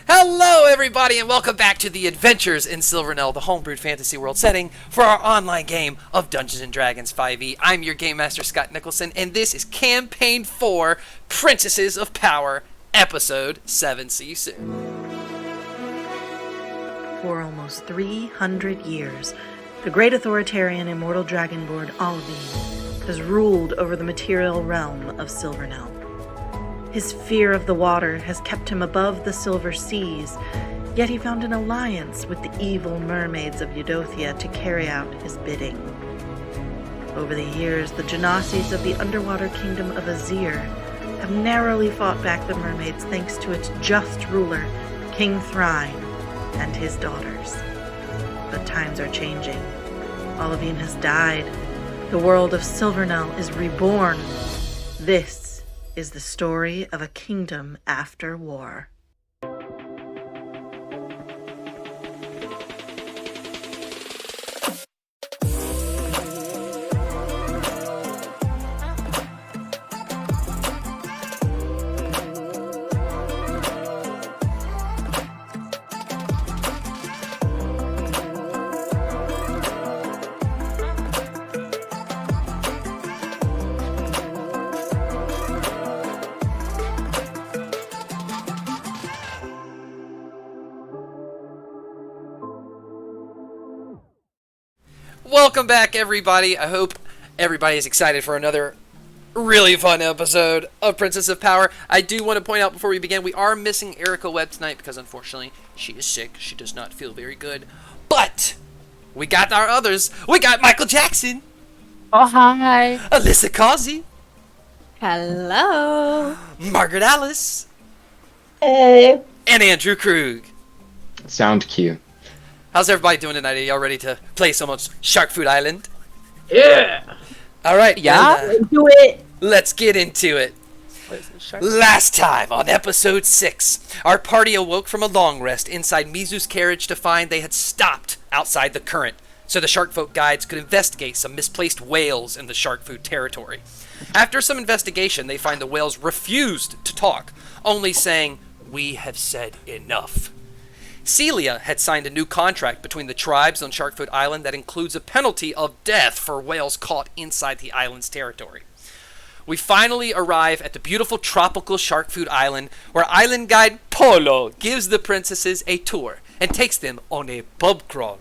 Hello, everybody, and welcome back to the Adventures in Silvernell, the homebrewed fantasy world setting for our online game of Dungeons & Dragons 5e. I'm your Game Master, Scott Nicholson, and this is Campaign 4, Princesses of Power, Episode 7. See you soon. For almost 300 years, the great authoritarian immortal dragonborn Alvin has ruled over the material realm of Silvernell. His fear of the water has kept him above the silver seas, yet he found an alliance with the evil mermaids of Eudothia to carry out his bidding. Over the years, the Genasis of the underwater kingdom of Azir have narrowly fought back the mermaids thanks to its just ruler, King Thrine, and his daughters. But times are changing. Olivine has died. The world of Silvernell is reborn. This is the story of a kingdom after war. Welcome back, everybody. I hope everybody is excited for another really fun episode of Princess of Power. I do want to point out before we begin, we are missing Erica Webb tonight because unfortunately she is sick. She does not feel very good. But we got our others. We got Michael Jackson. Oh, hi. Alyssa Causey. Hello. Margaret Alice. Hey. And Andrew Krug. Sound cue. How's everybody doing tonight? Are y'all ready to play some of Shark Food Island? Yeah. All right. Yeah. Do it. Let's get into it. Last time, on episode 6, our party awoke from a long rest inside Mizu's carriage to find they had stopped outside the current, so the shark folk guides could investigate some misplaced whales in the shark food territory. After some investigation, they find the whales refused to talk, only saying, "We have said enough." Celia had signed a new contract between the tribes on Sharkfoot Island that includes a penalty of death for whales caught inside the island's territory. We finally arrive at the beautiful tropical Sharkfoot Island, where island guide Polo gives the princesses a tour and takes them on a pub crawl.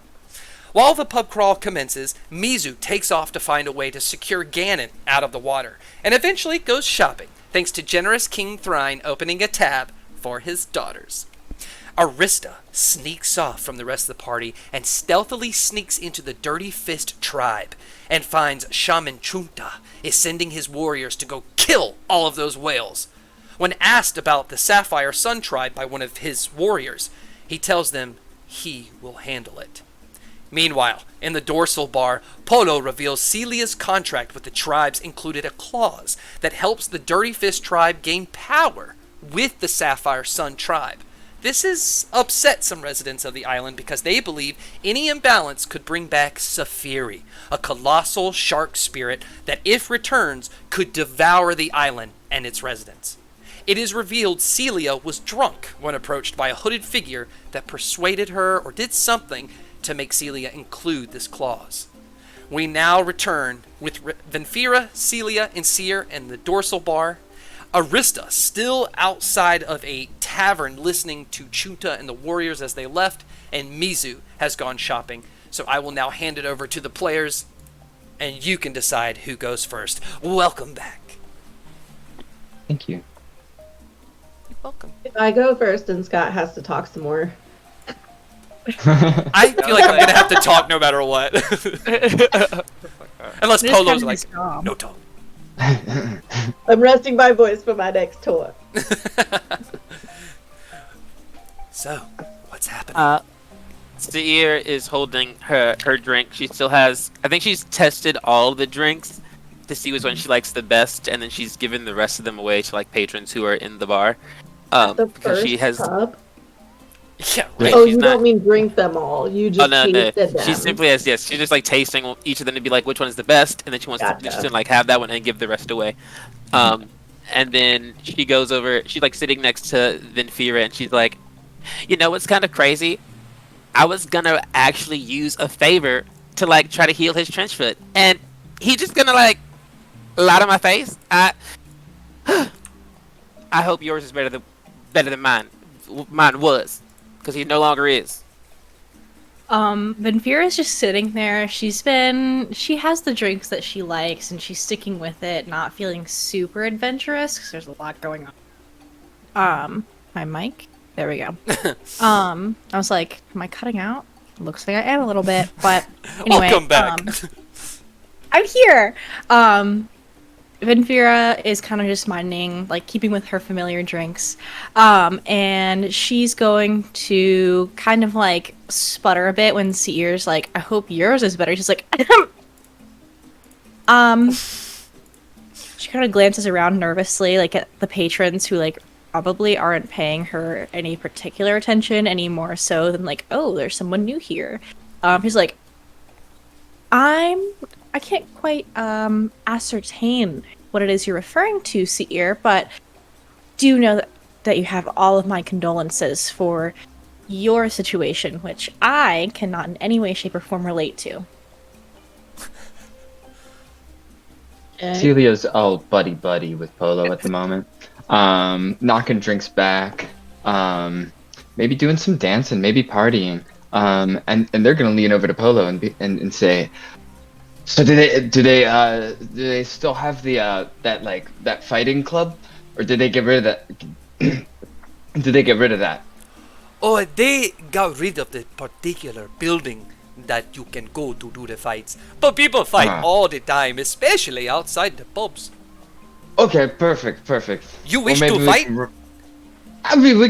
While the pub crawl commences, Mizu takes off to find a way to secure Ganon out of the water, and eventually goes shopping, thanks to generous King Thrine opening a tab for his daughters. Arista sneaks off from the rest of the party and stealthily sneaks into the Dirty Fist tribe and finds Shaman Chunta is sending his warriors to go kill all of those whales. When asked about the Sapphire Sun tribe by one of his warriors, he tells them he will handle it. Meanwhile, in the dorsal bar, Polo reveals Celia's contract with the tribes included a clause that helps the Dirty Fist tribe gain power with the Sapphire Sun tribe. This has upset some residents of the island because they believe any imbalance could bring back Saphiri, a colossal shark spirit that, if returns, could devour the island and its residents. It is revealed Celia was drunk when approached by a hooded figure that persuaded her or did something to make Celia include this clause. We now return with Venfira, Celia, and Seer in the dorsal bar. Arista still outside of a tavern listening to Chunta and the warriors as they left, and Mizu has gone shopping. So I will now hand it over to the players, and you can decide who goes first. Welcome back. Thank you. You're welcome. If I go first, then Scott has to talk some more. I feel like I'm going to have to talk no matter what. Unless Polo's like, no talk. I'm resting my voice for my next tour. So, what's happening? Seer is holding her drink. She still has, I think she's tested all the drinks to see which one she likes the best, and then she's given the rest of them away to like patrons who are in the bar. The Because first she has. cup? Yeah, Right, Oh, she's you not- don't mean drink them all. You just no. tasted them. She simply has, yes. She's just like tasting each of them to be like which one is the best, and then she wants to Gotcha. just like have that one and give the rest away. And then she goes over. She's like sitting next to Venfira, and she's like, You know what's kind of crazy? I was gonna actually use a favor to like try to heal his trench foot, and he just gonna like lie to my face. I hope yours is better than mine. Mine was, because he no longer is. Venfira's just sitting there. She has the drinks that she likes, and she's sticking with it, not feeling super adventurous, because there's a lot going on. My mic? There we go. I was like, am I cutting out? Looks like I am a little bit, but anyway. I'll come back. I'm here! Venfira is kind of just minding, like, keeping with her familiar drinks. And she's going to kind of, like, sputter a bit when Seir's like, I hope yours is better. She's like, She kind of glances around nervously, like, at the patrons who, like, probably aren't paying her any particular attention any more so than, like, oh, there's someone new here. He's like, I can't quite ascertain what it is you're referring to, Seir, but do know that you have all of my condolences for your situation, which I cannot in any way, shape, or form relate to. Celia's all buddy with Polo at the moment. Knocking drinks back, maybe doing some dancing, maybe partying. And they're gonna lean over to Polo and say, so do they still have the that fighting club, or did they get rid of that? Did they get rid of that? Oh, they got rid of the particular building that you can go to do the fights. But people fight all the time, especially outside the pubs. Okay, perfect. You wish Well, to fight? I mean, we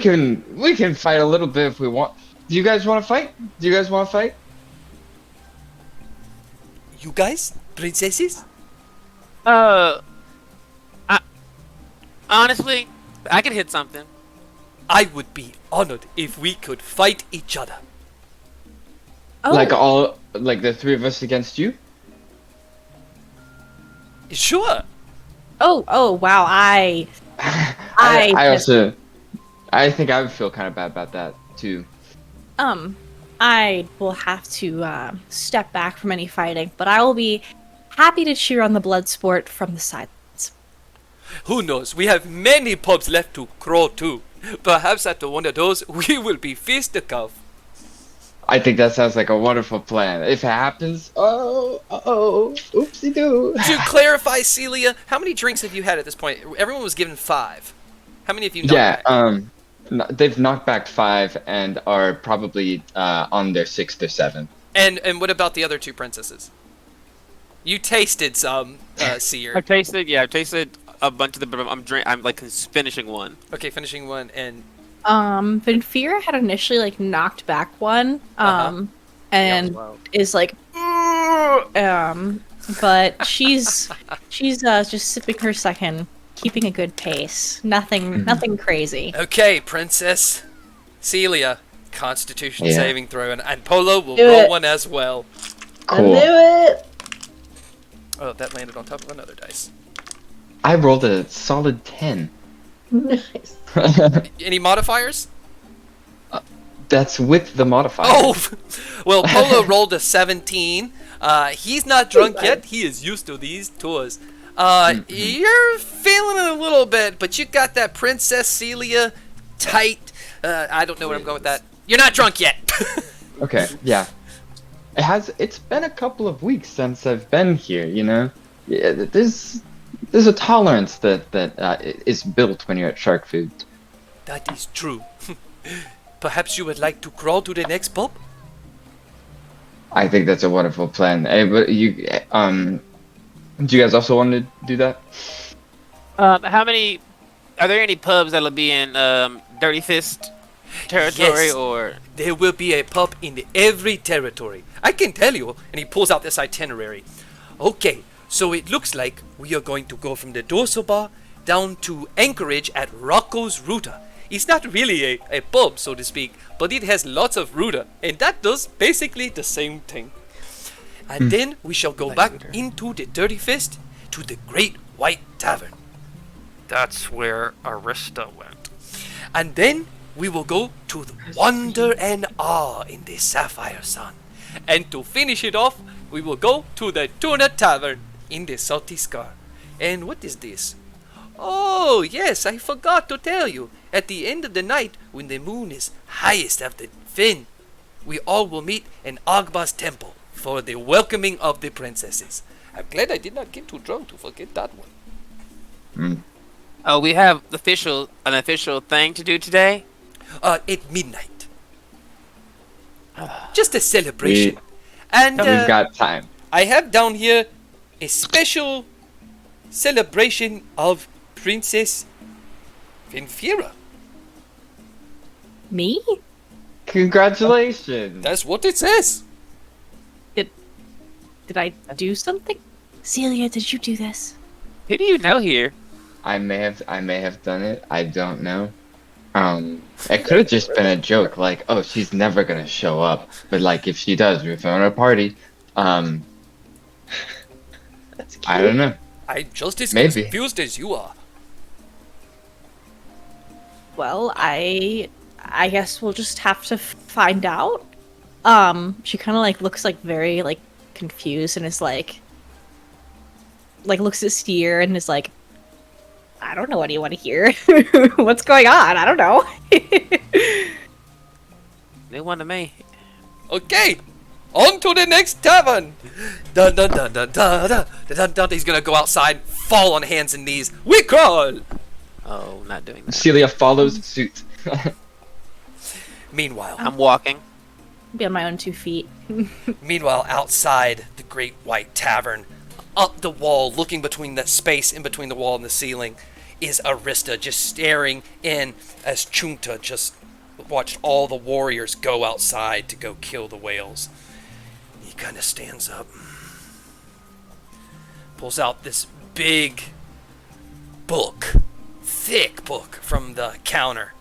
can fight a little bit if we want. Do you guys want to fight? You guys? Princesses? Honestly, I could hit something. I would be honored if we could fight each other. Oh, Like the three of us against you? Sure. oh, wow, I think I would feel kind of bad about that too. I will have to step back from any fighting, but I will be happy to cheer on the blood sport from the sidelines. Who knows? We have many pubs left to crawl to. Perhaps after one of those, we will be fisticuffs. I think that sounds like a wonderful plan. If it happens, oopsie doo. To clarify, Celia, how many drinks have you had at this point? Everyone was given 5. How many have you knocked back? They've knocked back 5 and are probably on their 6th or 7th. And what about the other 2 princesses? You tasted some, Seer. I've tasted a bunch of them, but I'm like finishing one. Okay, finishing one, and Venfira had initially like knocked back one, and is like, but she's just sipping her second, keeping a good pace. Nothing crazy. Okay, Princess Celia, Constitution Yeah. saving throw, and Polo will Do roll it. one as well. Cool. I knew it. Oh, that landed on top of another dice. I rolled a solid 10. Nice. Any modifiers? That's with the modifier. Oh, well, Polo rolled a 17. He's not drunk yet. He is used to these tours. You're feeling it a little bit, but you got that Princess Celia tight. I don't know where I'm going with that. You're not drunk yet. Okay, yeah. It's been a couple of weeks since I've been here, you know? Yeah, there's a tolerance that is built when you're at Shark Food. That is true. Perhaps you would like to crawl to the next pub? I think that's a wonderful plan. Hey, but do you guys also want to do that? Are there any pubs that'll be in Dirty Fist territory, Yes. or There will be a pub in every territory. I can tell you. And he pulls out this itinerary. Okay, so it looks like we are going to go from the Dorsal Bar down to Anchorage at Rocco's Ruta. It's not really a pub, so to speak, but it has lots of Ruta, and that does basically the same thing. And then we shall go back into the Dirty Fist to the Great White Tavern. That's where Arista went. And then we will go to the wonder and awe in the Sapphire Sun. And to finish it off, we will go to the Tuna Tavern in the Salty Scar. And what is this? Oh, yes, I forgot to tell you. At the end of the night, when the moon is highest of the fin, we all will meet in Agba's temple for the welcoming of the princesses. I'm glad I did not get too drunk to forget that one. Oh, we have an official thing to do today. At midnight. Just a celebration. And We've got time. I have down here a special celebration of Princess Finfira. Me? Congratulations. That's what it says. Did I do something? Celia, did you do this? Who do you know here? I may have done it. I don't know. It could have just been a joke, like, oh, she's never gonna show up. But like, if she does, we're throwing a party. That's cute. I don't know. I'm just as Maybe. confused as you are. Well, I guess we'll just have to find out. She kind of like looks like very like confused and is like looks at Steer and is like, I don't know what you want to hear. What's going on? I don't know. New one to me. Okay, on to the next tavern. Dun dun dun dun dun dun dun dun. He's gonna go outside, fall on hands and knees. We crawl. Oh, not doing that. Celia follows suit. Meanwhile, I'm walking. Be on my own 2 feet. Meanwhile, outside the Great White Tavern, up the wall, looking between that space in between the wall and the ceiling, is Arista just staring in as Chunta just watched all the warriors go outside to go kill the whales. He kind of stands up, pulls out this big book, thick book from the counter,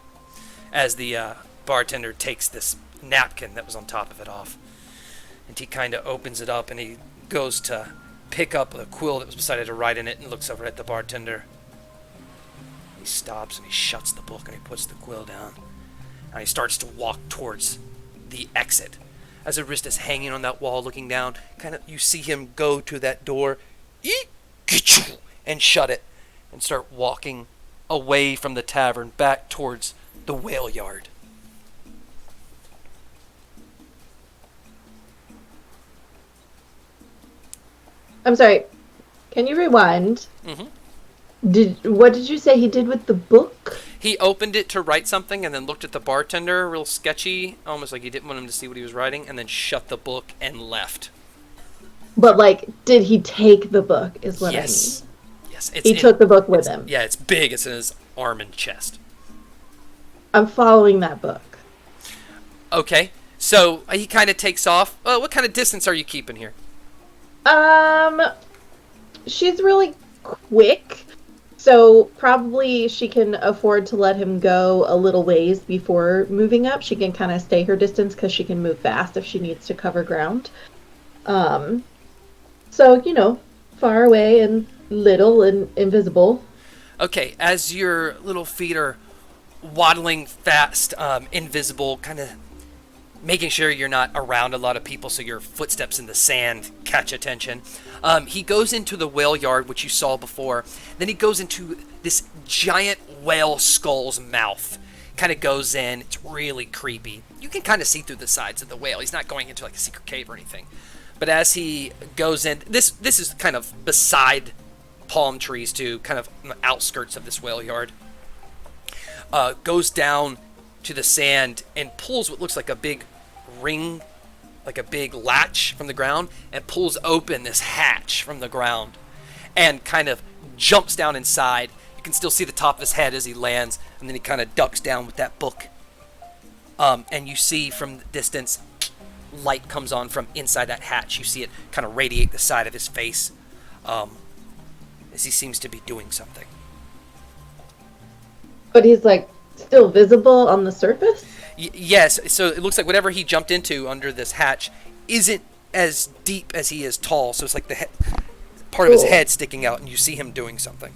as the bartender takes this napkin that was on top of it off. And he kind of opens it up and he goes to pick up a quill that was beside it to write in it and looks over at the bartender. He stops and he shuts the book and he puts the quill down. And he starts to walk towards the exit. As Arista's hanging on that wall looking down, kind of you see him go to that door and shut it and start walking away from the tavern back towards the whale yard. I'm sorry. Can you rewind? Mm-hmm. What did you say he did with the book? He opened it to write something and then looked at the bartender real sketchy, almost like he didn't want him to see what he was writing, and then shut the book and left. But like, did he take the book? Is what Yes. I mean. Yes. He took the book with him. Yeah, it's big. It's in his arm and chest. I'm following that book. Okay. So he kind of takes off. What kind of distance are you keeping here? She's really quick, so probably she can afford to let him go a little ways before moving up. She can kind of stay her distance because she can move fast if she needs to cover ground. So, you know, far away and little and invisible. Okay, as your little feet are waddling fast, invisible, kind of making sure you're not around a lot of people so your footsteps in the sand catch attention. He goes into the whale yard, which you saw before. Then he goes into this giant whale skull's mouth. Kind of goes in. It's really creepy. You can kind of see through the sides of the whale. He's not going into like a secret cave or anything. But as he goes in, this is kind of beside palm trees too, kind of on the outskirts of this whale yard. Goes down to the sand and pulls what looks like a big ring, like a big latch from the ground, and pulls open this hatch from the ground and kind of jumps down inside. You can still see the top of his head as he lands, and then he kind of ducks down with that book. And you see from the distance, light comes on from inside that hatch. You see it kind of radiate the side of his face as he seems to be doing something. But he's like still visible on the surface? Yes, so it looks like whatever he jumped into under this hatch isn't as deep as he is tall, so it's like the part of his head sticking out, and you see him doing something.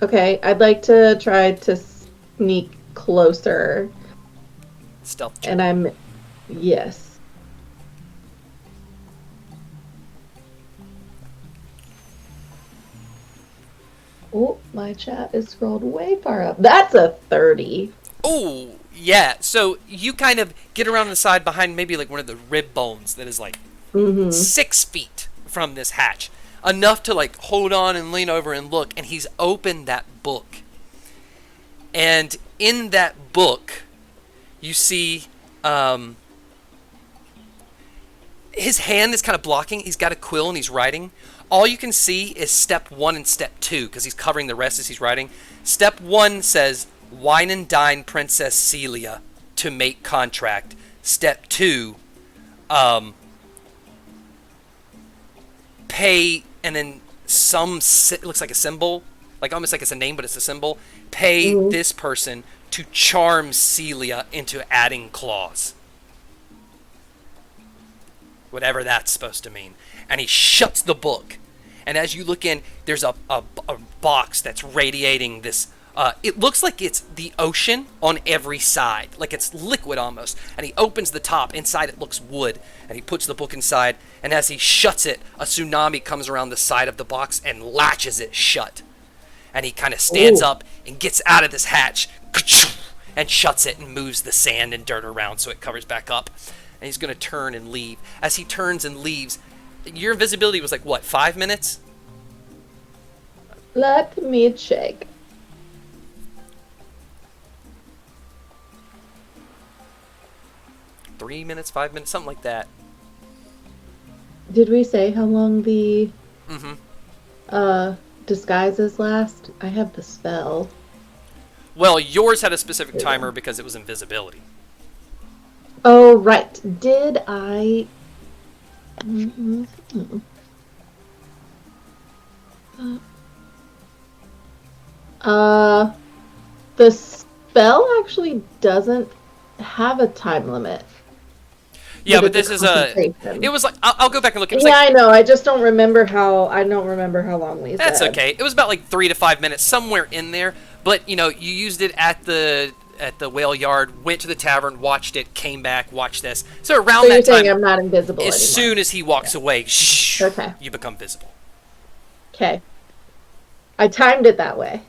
Okay, I'd like to try to sneak closer. Stealth check. And I'm... Yes. Oh, my chat is scrolled way far up. That's a 30. Oh, yeah. So you kind of get around the side behind maybe like one of the rib bones that is like 6 feet from this hatch. Enough to like hold on and lean over and look. And he's opened that book. And in that book, you see his hand is kind of blocking. He's got a quill and he's writing. All you can see is step 1 and step 2 because he's covering the rest as he's writing. Step 1 says, wine and dine Princess Celia to make contract. Step 2, pay, and then it looks like a symbol, like almost like it's a name, but it's a symbol. Pay this person to charm Celia into adding claws. Whatever that's supposed to mean. And he shuts the book. And as you look in, there's a box that's radiating this. It looks like it's the ocean on every side. Like it's liquid almost. And he opens the top. Inside it looks wood. And he puts the book inside. And as he shuts it, a tsunami comes around the side of the box and latches it shut. And he kind of stands up and gets out of this hatch. And shuts it and moves the sand and dirt around so it covers back up. And he's going to turn and leave. As he turns and leaves, your invisibility was like, what, 5 minutes? Let me check. Three minutes, 5 minutes, something like that. Did we say how long the disguises last? I have the spell. Well, yours had a specific timer because it was invisibility. Oh, right. Did I... The spell actually doesn't have a time limit. Yeah, but this is it was like, I'll go back and look. It was I know. I just don't remember how long we said. That's okay. It was about like 3 to 5 minutes, somewhere in there. But, you used it at the whale yard, went to the tavern, watched it, came back, watched this. So around that time, I'm not invisible as anymore. soon as he walks away, okay, you become visible. Okay. I timed it that way.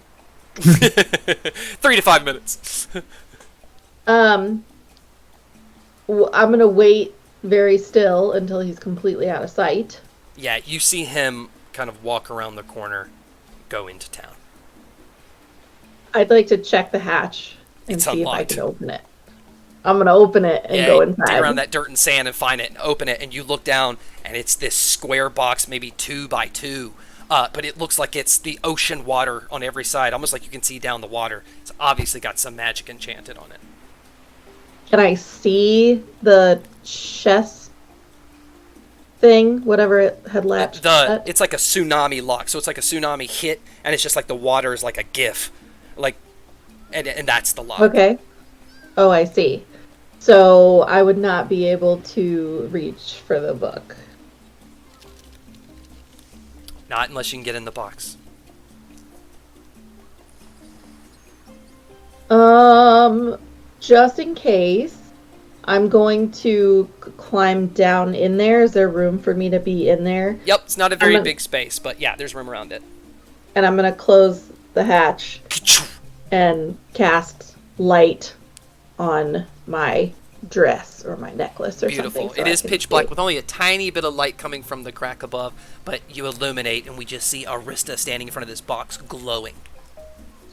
3 to 5 minutes. I'm gonna wait very still until he's completely out of sight. Yeah, you see him kind of walk around the corner, go into town. I'd like to check the hatch and It's see unlocked. if I can open it. I'm gonna open it and go inside. Dig around that dirt and sand and find it and open it, and you look down, and it's this square box, maybe 2 by 2. But it looks like it's the ocean water on every side, almost like you can see down the water. It's obviously got some magic enchanted on it. Can I see the chest thing, whatever it had latched? It's like a tsunami lock, so it's like a tsunami hit, and it's just like the water is like a GIF, like, and that's the lock. Okay. Oh, I see. So I would not be able to reach for the book. Not unless you can get in the box. Just in case, I'm going to climb down in there. Is there room for me to be in there? Yep, it's not a very big space, but yeah, there's room around it. And I'm going to close the hatch and cast light on my dress or my necklace or Beautiful. something. It is pitch black with only a tiny bit of light coming from the crack above, but you illuminate and we just see Arista standing in front of this box glowing.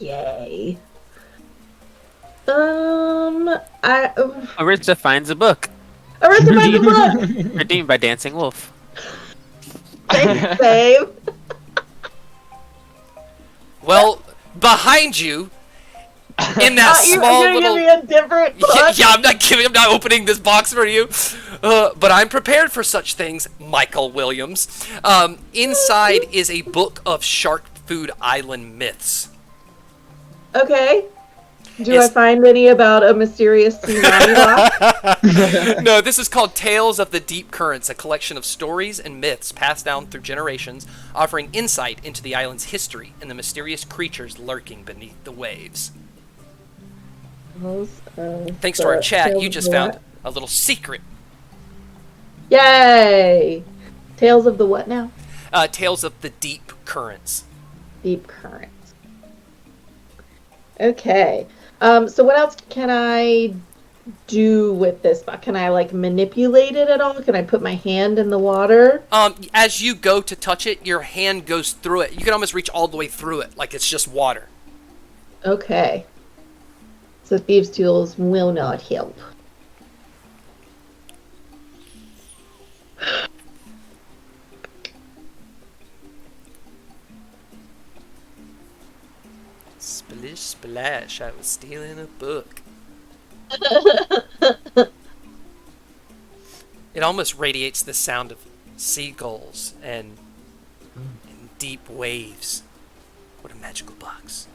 Yay. Arista finds a book. Arista finds a book! Redeemed by Dancing Wolf. Thanks, babe. Well, behind you, in that small you're little... Give me a different book? Yeah, I'm not opening this box for you. But I'm prepared for such things, Michael Williams. Inside is a book of Shark Food Island myths. Okay. Do I find any about a mysterious tsunami lock? No, this is called Tales of the Deep Currents, a collection of stories and myths passed down through generations, offering insight into the island's history and the mysterious creatures lurking beneath the waves. Thanks to our chat, you just found what? a little secret. Yay! Tales of the what now? Tales of the Deep Currents. Deep currents. Okay. So what else can I do with this? Can I like manipulate it at all? Can I put my hand in the water? As you go to touch it, your hand goes through it. You can almost reach all the way through it, like it's just water. Okay. So thieves' tools will not help. Splish splash, I was stealing a book. It almost radiates the sound of seagulls and deep waves. What a magical box.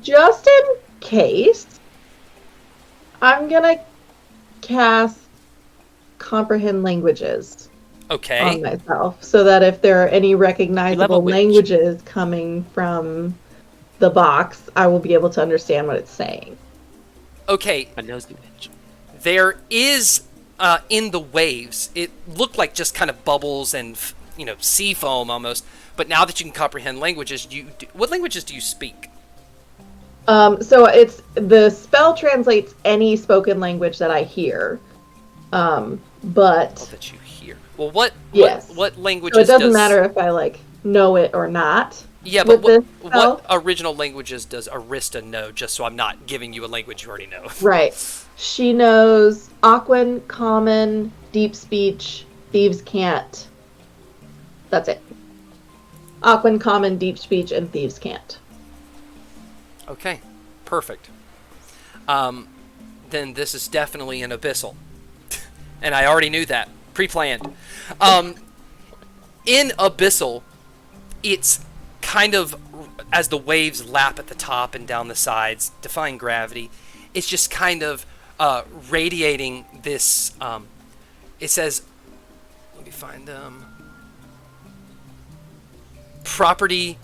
Just in case, I'm gonna cast Comprehend Languages Okay. on myself, so that if there are any recognizable witch. languages coming from the box, I will be able to understand what it's saying. Okay, A nosy witch. there is, in the waves, it looked like just kind of bubbles and, sea foam almost, but now that you can comprehend languages, what languages do you speak? So it's the spell translates any spoken language that I hear. Oh, But that you hear. Well, what yes. what languages So it doesn't does... matter if I like know it or not. Yeah, but with this spell. what original languages does Arista know, just so I'm not giving you a language you already know? Right. She knows Aquan, Common, Deep Speech, Thieves Can't. That's it. Aquan, Common, Deep Speech, and Thieves Can't. Okay, perfect. Then this is definitely an abyssal. And I already knew that. Pre-planned. In abyssal, it's kind of, as the waves lap at the top and down the sides, defying gravity, it's just kind of radiating this, it says, let me find property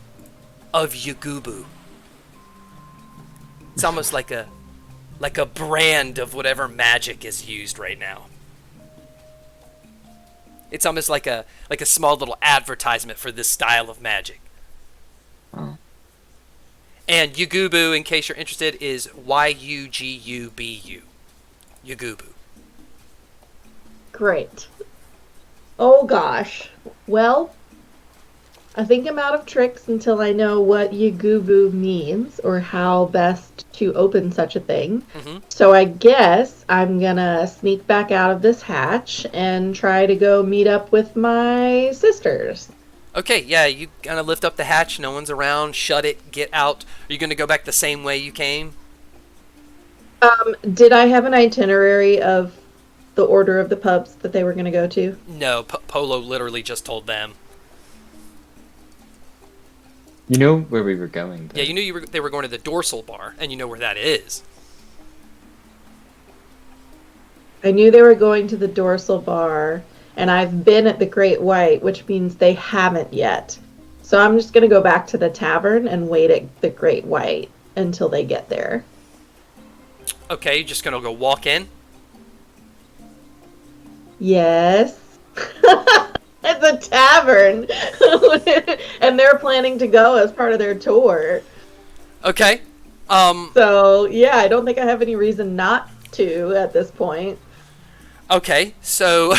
of Yagubu. It's almost like a brand of whatever magic is used right now. It's almost like a small little advertisement for this style of magic. Oh. And Yagubu, in case you're interested, is Yugubu. Yagubu. Great. Oh gosh. Well, I think I'm out of tricks until I know what Yagubu means or how best to open such a thing. Mm-hmm. So I guess I'm gonna sneak back out of this hatch and try to go meet up with my sisters. Okay, yeah, you kind of lift up the hatch, no one's around, shut it, get out. Are you going to go back the same way you came? Did I have an itinerary of the order of the pubs that they were gonna go to? No, Polo literally just told them. You know where we were going, though. Yeah, you knew they were going to the Dorsal Bar, and you know where that is. I knew they were going to the Dorsal Bar, and I've been at the Great White, which means they haven't yet. So I'm just going to go back to the tavern and wait at the Great White until they get there. Okay, you're just going to go walk in? Yes. It's a tavern. And they're planning to go as part of their tour. Okay. So, yeah, I don't think I have any reason not to at this point. Okay, so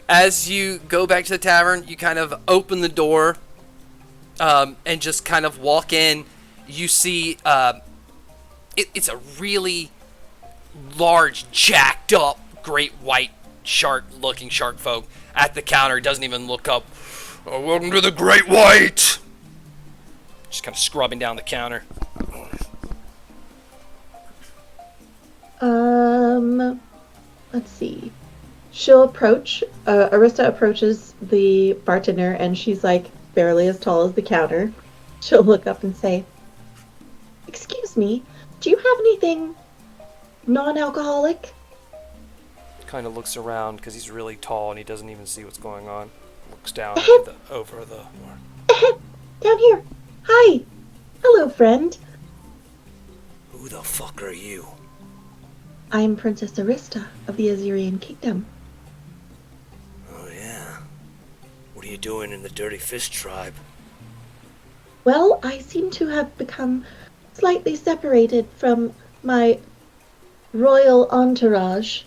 as you go back to the tavern, you kind of open the door and just kind of walk in. You see it's a really large, jacked up, great white shark-looking shark folk at the counter. Doesn't even look up. Oh, welcome to the Great White! Just kind of scrubbing down the counter. Let's see. She'll approach, Arista approaches the bartender, and she's like barely as tall as the counter. She'll look up and say, "Excuse me, do you have anything non-alcoholic?" Kind of looks around because he's really tall and he doesn't even see what's going on. Looks down over the Down here. Hi. Hello, friend. Who the fuck are you? I am Princess Arista of the Azirian Kingdom. Oh, yeah. What are you doing in the Dirty Fist tribe? Well, I seem to have become slightly separated from my royal entourage.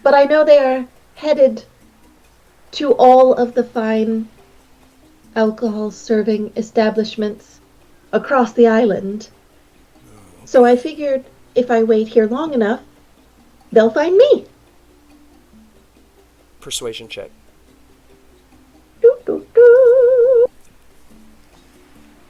But I know they are headed to all of the fine alcohol-serving establishments across the island. So I figured if I wait here long enough, they'll find me. Persuasion check. Doo, doo, doo.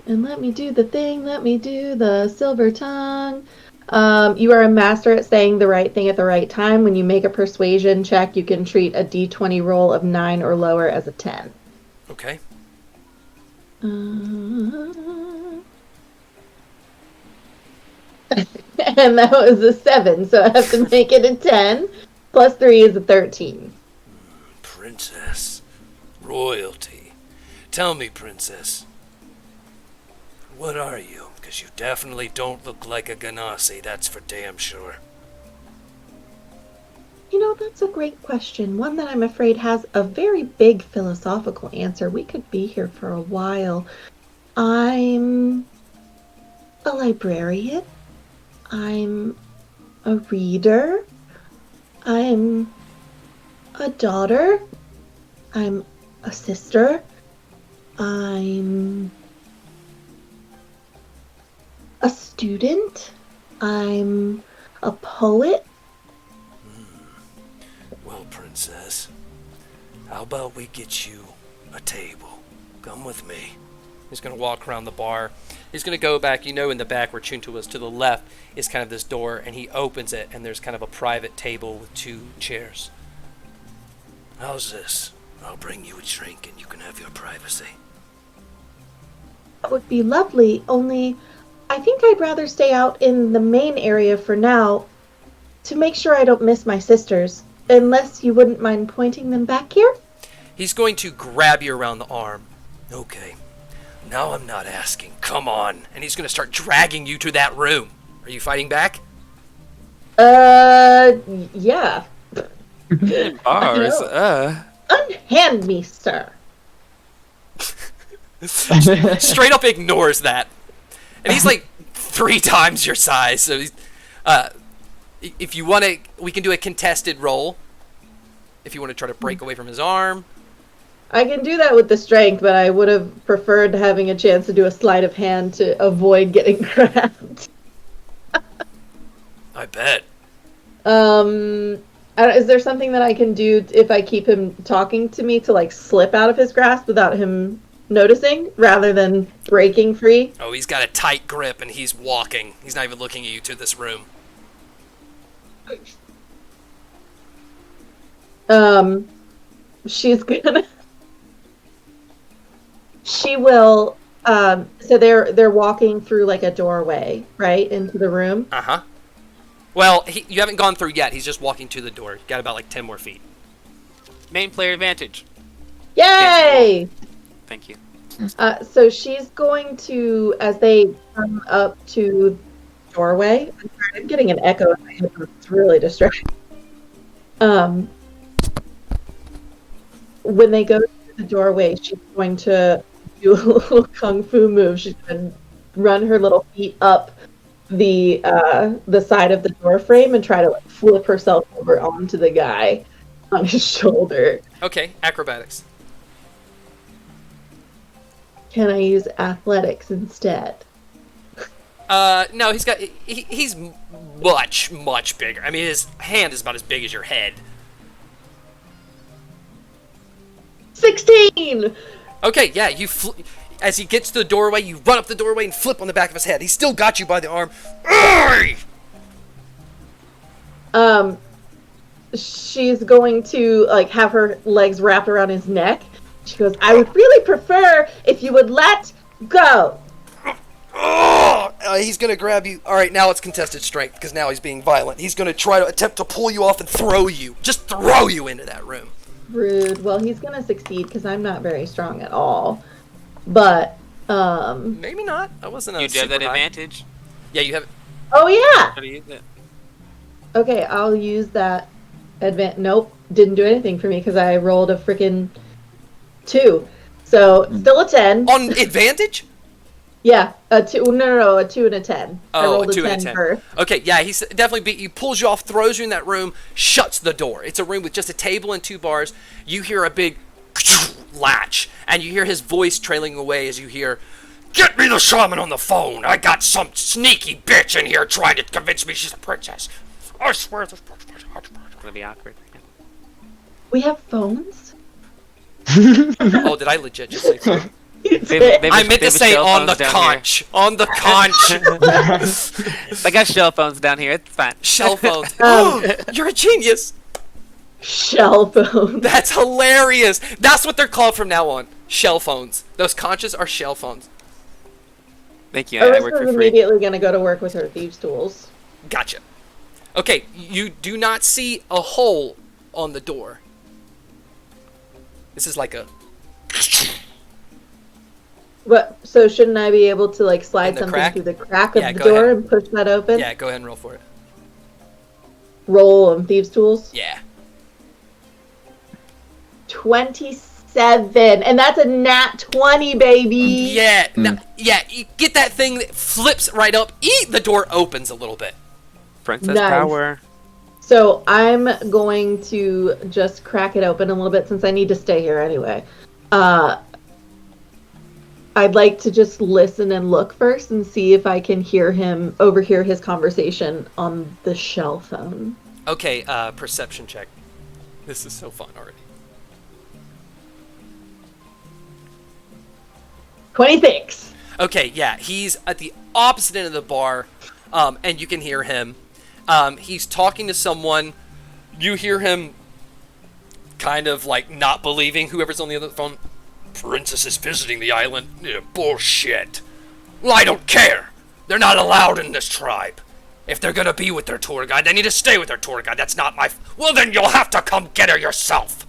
And let me do the thing, let me do the silver tongue. You are a master at saying the right thing at the right time. When you make a persuasion check, you can treat a d20 roll of 9 or lower as a 10. Okay. And that was a 7, so I have to make it a 10. Plus 3 is a 13. Princess. Royalty. Tell me, Princess. What are you? Because you definitely don't look like a Ganassi, that's for damn sure. You know, that's a great question. One that I'm afraid has a very big philosophical answer. We could be here for a while. I'm a librarian. I'm a reader. I'm a daughter. I'm a sister. I'm a student. I'm a poet. Well, Princess, how about we get you a table? Come with me. He's going to walk around the bar. He's going to go back, in the back where Chunta was to the left is kind of this door, and he opens it, and there's kind of a private table with 2 chairs. How's this? I'll bring you a drink, and you can have your privacy. That would be lovely, only I think I'd rather stay out in the main area for now to make sure I don't miss my sisters, unless you wouldn't mind pointing them back here? He's going to grab you around the arm. Okay. Now I'm not asking. Come on. And he's going to start dragging you to that room. Are you fighting back? Yeah. Bars. Unhand me, sir. Straight up ignores that. And he's like 3 times your size. So he's, if you want to, we can do a contested roll. If you want to try to break away from his arm. I can do that with the strength, but I would have preferred having a chance to do a sleight of hand to avoid getting grabbed. I bet. Is there something that I can do if I keep him talking to me to like slip out of his grasp without him noticing, rather than breaking free? Oh, he's got a tight grip and he's walking. He's not even looking at you to this room. She's gonna. She will. So they're walking through like a doorway, right, into the room. Uh-huh. Well, you haven't gone through yet. He's just walking to the door. You got about like 10 more feet. Main player advantage. Yay! Thank you. So she's going to, as they come up to the doorway. I'm sorry, I'm getting an echo in my head. It's really distracting. When they go to the doorway, she's going to do a little kung fu move. She's going to run her little feet up the side of the door frame and try to like, flip herself over onto the guy on his shoulder. Okay, acrobatics. Can I use athletics instead? No, he's much, much bigger. I mean, his hand is about as big as your head. 16! Okay, yeah, as he gets to the doorway, you run up the doorway and flip on the back of his head. He's still got you by the arm. She's going to like have her legs wrapped around his neck. She goes, I would really prefer if you would let go. He's going to grab you. All right, now it's contested strength because now he's being violent. He's going to try to attempt to pull you off and just throw you into that room. Rude. Well, he's going to succeed because I'm not very strong at all. But Maybe not. I wasn't a You do have that super high. advantage. Yeah, you have. Oh yeah. Try to use it. Okay, I'll use that Nope, didn't do anything for me because I rolled a freaking 2. So still a 10. On advantage? Yeah, a 2. No, a 2 and a 10. I Oh, rolled a 2 and a 10. first. Okay, yeah, he's definitely beat you, pulls you off, throws you in that room, shuts the door. It's a room with just a table and 2 bars. You hear a big latch, and you hear his voice trailing away as you hear, "Get me the shaman on the phone! I got some sneaky bitch in here trying to convince me she's a princess. I swear this bitch is Gonna be awkward. We have phones? Oh, did I legit just say phone? I meant to say on the conch. On the conch. I got shell phones down here. It's fine. Shell phones. You're a genius. Shell phone. That's hilarious. That's what they're called from now on. Shell phones. Those conches are shell phones. Thank you. I work Alyssa's for free. immediately going to go to work with her thieves' tools. Gotcha. Okay, you do not see a hole on the door. This is like a... But so shouldn't I be able to like In slide the something crack? through the crack of Yeah, the go door ahead. and push that open? Yeah, go ahead and roll for it. Roll on thieves' tools. Yeah. 27, and that's a nat 20, baby. Yeah, yeah, you get that thing that flips right up. The door opens a little bit. Princess Nice. power. So I'm going to just crack it open a little bit since I need to stay here anyway. I'd like to just listen and look first and see if I can overhear his conversation on the shell phone. Okay, perception check. This is so fun already. 26. Okay, yeah, he's at the opposite end of the bar, and you can hear him. He's talking to someone. You hear him kind of like not believing whoever's on the other phone. Princess is visiting the island. Yeah, bullshit. Well, I don't care. They're not allowed in this tribe. If they're gonna be with their tour guide, they need to stay with their tour guide. That's not my... Well, then you'll have to come get her yourself.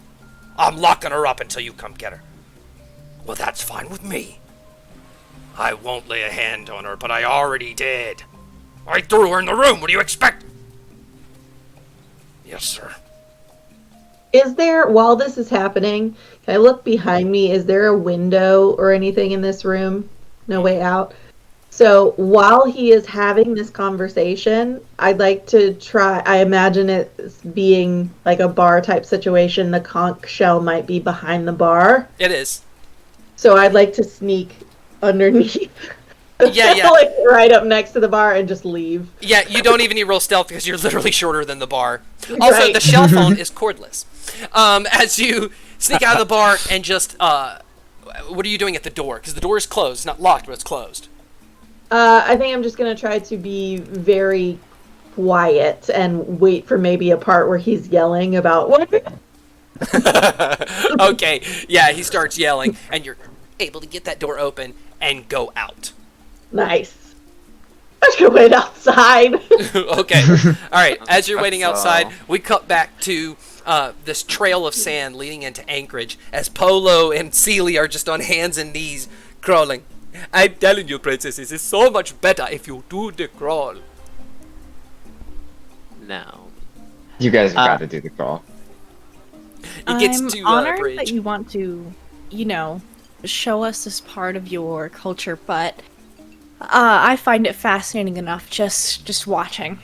I'm locking her up until you come get her. Well, that's fine with me. I won't lay a hand on her, but I already did. I threw her in the room. What do you expect? Yes, sir. Is there, while this is happening, can I look behind me? Is there a window or anything in this room? No way out. So while he is having this conversation, I'd like to try, I imagine it being like a bar type situation. The conch shell might be behind the bar. It is. So I'd like to sneak underneath. Yeah. Like right up next to the bar and just leave. Yeah, you don't even need roll stealth because you're literally shorter than the bar. Also, Right. the shell phone is cordless. As you sneak out of the bar and just, what are you doing at the door? Because the door is closed. It's not locked, but it's closed. I think I'm just going to try to be very quiet and wait for maybe a part where he's yelling about what? Okay, yeah, he starts yelling, and you're able to get that door open and go out. Nice. I'm just going to wait outside. Okay. All right. As you're waiting That's outside, all. we cut back to this trail of sand leading into Anchorage as Polo and Celie are just on hands and knees crawling. I'm telling you, princesses, it's so much better if you do the crawl. No. You guys have got to do the crawl. It gets I'm to honored bridge. that you want to, show us this part of your culture, but I find it fascinating enough just watching.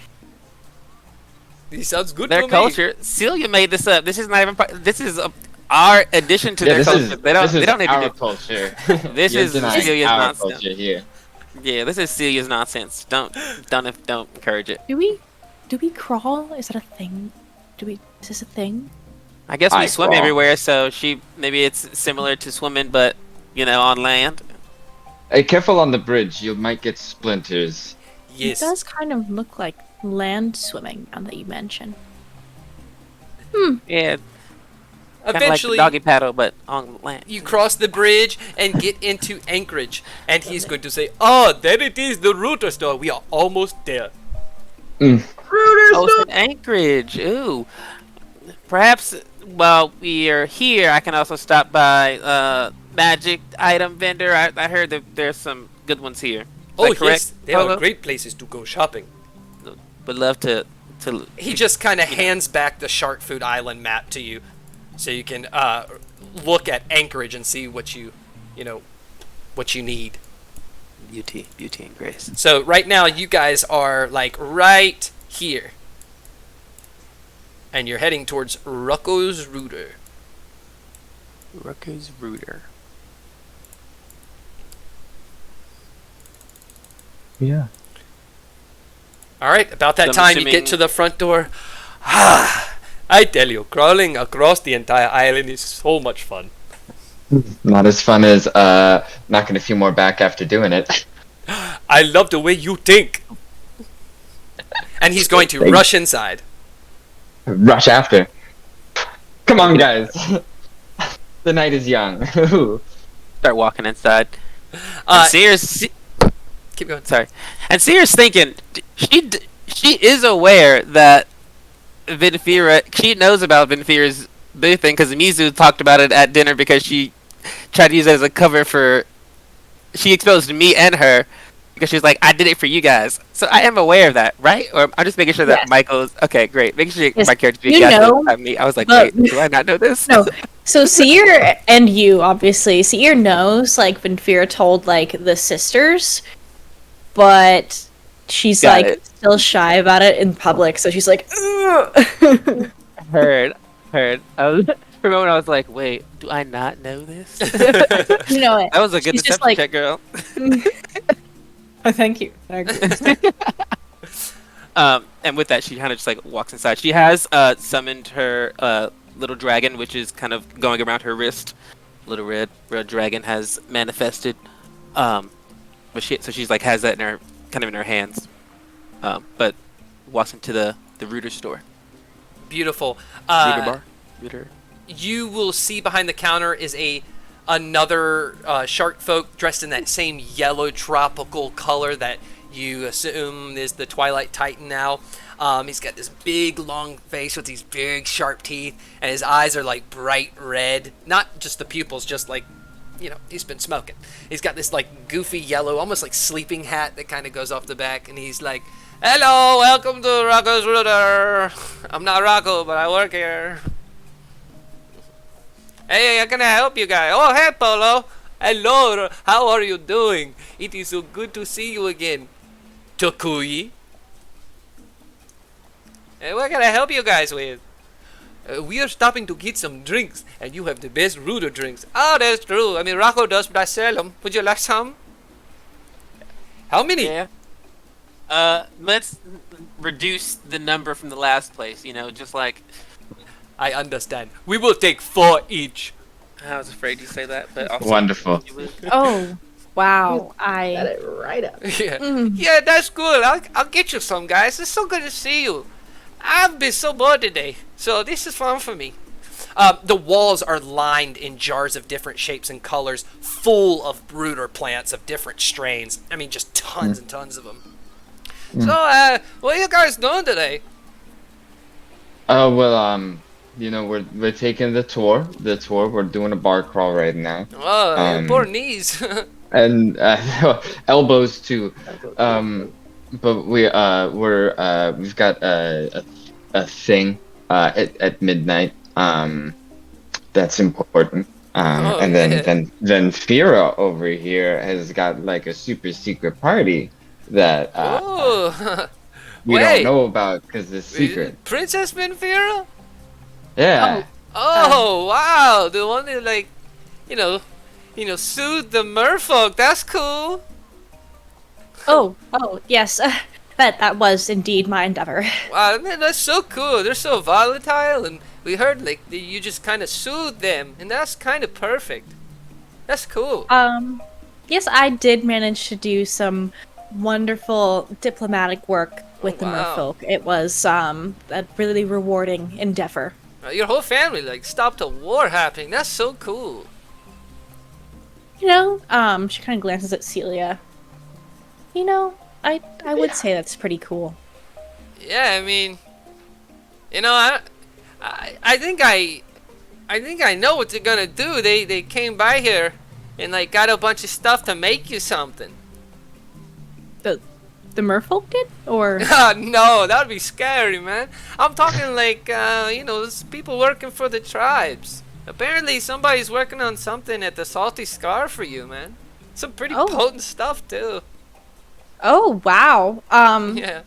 He sounds good Their to me. culture. Celia made this up. This is not even. This is our addition to Yeah, their this culture. is They don't need our to do. culture. This You're is denying Celia's our nonsense. culture here. Yeah, this is Celia's nonsense. Don't encourage it. Do we crawl? Is that a thing? Is this a thing? I guess we I swim crawl. everywhere, so maybe it's similar to swimming, but on land. Hey, careful on the bridge. You might get splinters. Yes. It does kind of look like land swimming now that you mention. Yeah, kind of like Eventually, the doggy paddle, but on land. you cross the bridge and get into Anchorage, and he's going to say, "Oh, there it is, the router store. We are almost there." Oh, it's in Anchorage. Ooh. Perhaps while we are here, I can also stop by magic item vendor? I heard that there's some good ones here. Is Oh that correct, yes, they are Polo? great places to go shopping. Would love to. He just kind of hands back the Shark Food Island map to you, so you can look at Anchorage and see what you need. Beauty and grace. So right now you guys are like right here, and you're heading towards Rucko's Rooter. Rucker's Rooter. Yeah. All right, about that I'm time you get assuming- to the front door. Ah, I tell you, crawling across the entire island is so much fun. Not as fun as knocking a few more back after doing it. I love the way you think. And he's going to Thanks. rush inside. Rush after. Come on, guys. The night is young. Start walking inside. Uh, And Sears, keep going. sorry. And Sears thinking she is aware that Vinfira. She knows about Vinfira's boo thing because Mizu talked about it at dinner because she tried to use it as a cover for. She exposed me and her because she was like, "I did it for you guys." So I am aware of that, right? Or I'm just making sure that Yes. Michael's okay. Great, making sure Yes, my character you gaslit know, at me. I was like, but- wait, do I not know this? No. So Seer and you, obviously, Seer knows, like, Vinfira told, like, the sisters, but she's, Got like, it. still shy about it in public, so she's like, "Ugh." Heard. I was, for a moment, I was like, wait, do I not know this? You know it. That was a good She's just deception like- check, girl. Oh, thank you. And with that, she kind of just like walks inside. She has summoned her little dragon, which is kind of going around her wrist. Little red dragon has manifested. But she's like has that in her kind of in her hands. But walks into the Rooter store. Beautiful. Rooter bar. Rooter. You will see behind the counter is another shark folk dressed in that same yellow tropical color that you assume is the Twilight Titan now. He's got this big long face with these big sharp teeth, and his eyes are like bright red. Not just the pupils, just like, he's been smoking. He's got this like goofy yellow, almost like sleeping hat that kind of goes off the back, and he's like, "Hello, welcome to Rocco's Rooter. I'm not Rocco, but I work here. Hey, how can I help you guys? Oh, hey, Polo. Hello, how are you doing? It is so good to see you again. Tokui. Hey, what can I help you guys with? We are stopping to get some drinks, and you have the best Rooter drinks. Oh, that's true. I mean, Rocco does, but I sell them. Would you like some? How many? Yeah. Let's reduce the number from the last place. Just like I understand. We will take 4 each. I was afraid you say that, but also Wonderful. Oh, wow. Got I. it right up. Yeah. Mm. Yeah, that's good. I'll get you some, guys. It's so good to see you. I've been so bored today, so this is fun for me. The walls are lined in jars of different shapes and colors, full of Rooter plants of different strains. I mean, just tons and tons of them. So, what are you guys doing today? Oh well, we're taking the tour. We're doing a bar crawl right now, Oh, your poor knees. and elbows too. But we've got a thing at midnight. That's important. Oh, And yeah. then Fira over here has got like a super secret party that Oh, we wait. don't know about because it's secret. Princess Vinfira? Yeah. Oh, wow. The one that, like, soothed the merfolk. That's cool. Oh, yes. That was indeed my endeavor. Wow, man, that's so cool. They're so volatile, and we heard, like, that you just kind of soothed them, and that's kind of perfect. That's cool. Yes, I did manage to do some wonderful diplomatic work with the wow. merfolk. It was a really rewarding endeavor. Your whole family, like, stopped a war happening. That's so cool. She kind of glances at Celia. I would say that's pretty cool. Yeah, I mean, I think I know what they're gonna do. They came by here and like got a bunch of stuff to make you something. The merfolk did? Or No, that would be scary, man. I'm talking like, there's people working for the tribes. Apparently somebody's working on something at the Salty Scar for you, man. Some pretty potent stuff, too. Oh, wow. Yeah.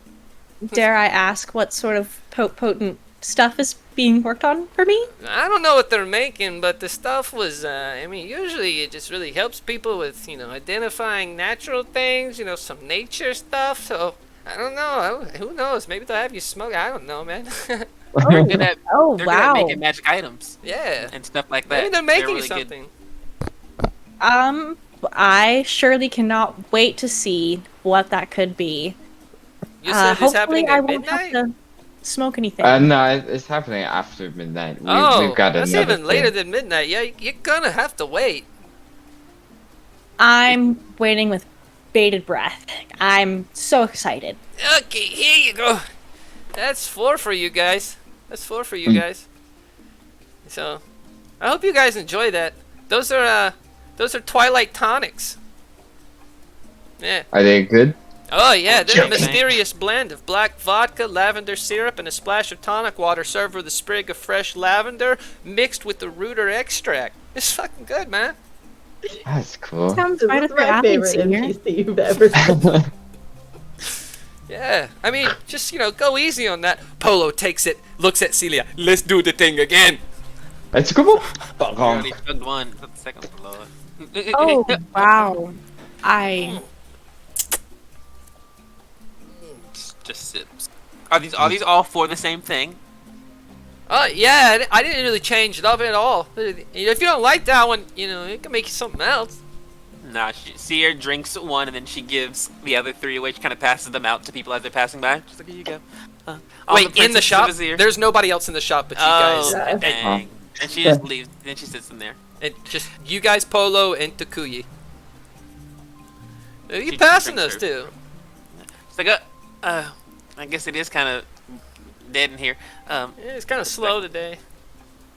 Dare I ask what sort of potent stuff is being worked on for me? I don't know what they're making, but the stuff was, usually it just really helps people with, identifying natural things, some nature stuff, so, I don't know, who knows, maybe they'll have you smoke, I don't know, man. They're good at Wow. making magic items. Yeah. And stuff like that. Maybe they're making really something. I surely cannot wait to see what that could be. You said it's Hopefully happening I at won't midnight? have to smoke anything. No, it's happening after midnight. We've got that's another even later thing. than midnight. Yeah, you're gonna have to wait. I'm waiting with bated breath. I'm so excited. Okay, here you go. That's 4 for you guys. That's 4 for you guys. So, I hope you guys enjoy that. Those are Twilight tonics. Yeah. Are they good? Oh yeah, they're a Okay. mysterious blend of black vodka, lavender syrup, and a splash of tonic water served with a sprig of fresh lavender mixed with the root or extract. It's fucking good, man. That's cool. Sounds This right is up your my alley, favorite Senior. NPC you've ever seen. Yeah, I mean, just, go easy on that. Polo takes it, looks at Celia. Let's do the thing again. Let's go. We already chugged one. That's the second one, Lord. Oh, wow. Just sips. Are these all for the same thing? Yeah, I didn't really change it up at all. If you don't like that one, it can make you something else. Nah, Seer drinks one and then she gives the other 3 away. She kind of passes them out to people as they're passing by. She's like, here you go. Wait, in the shop? There's nobody else in the shop but you guys. Oh, dang. And she just leaves. Then she sits them there. And just you guys, Polo, and Takuyi. Who are you She passing drinks those to? It's like, I guess it is kind of dead in here. Yeah, it's kind of slow today.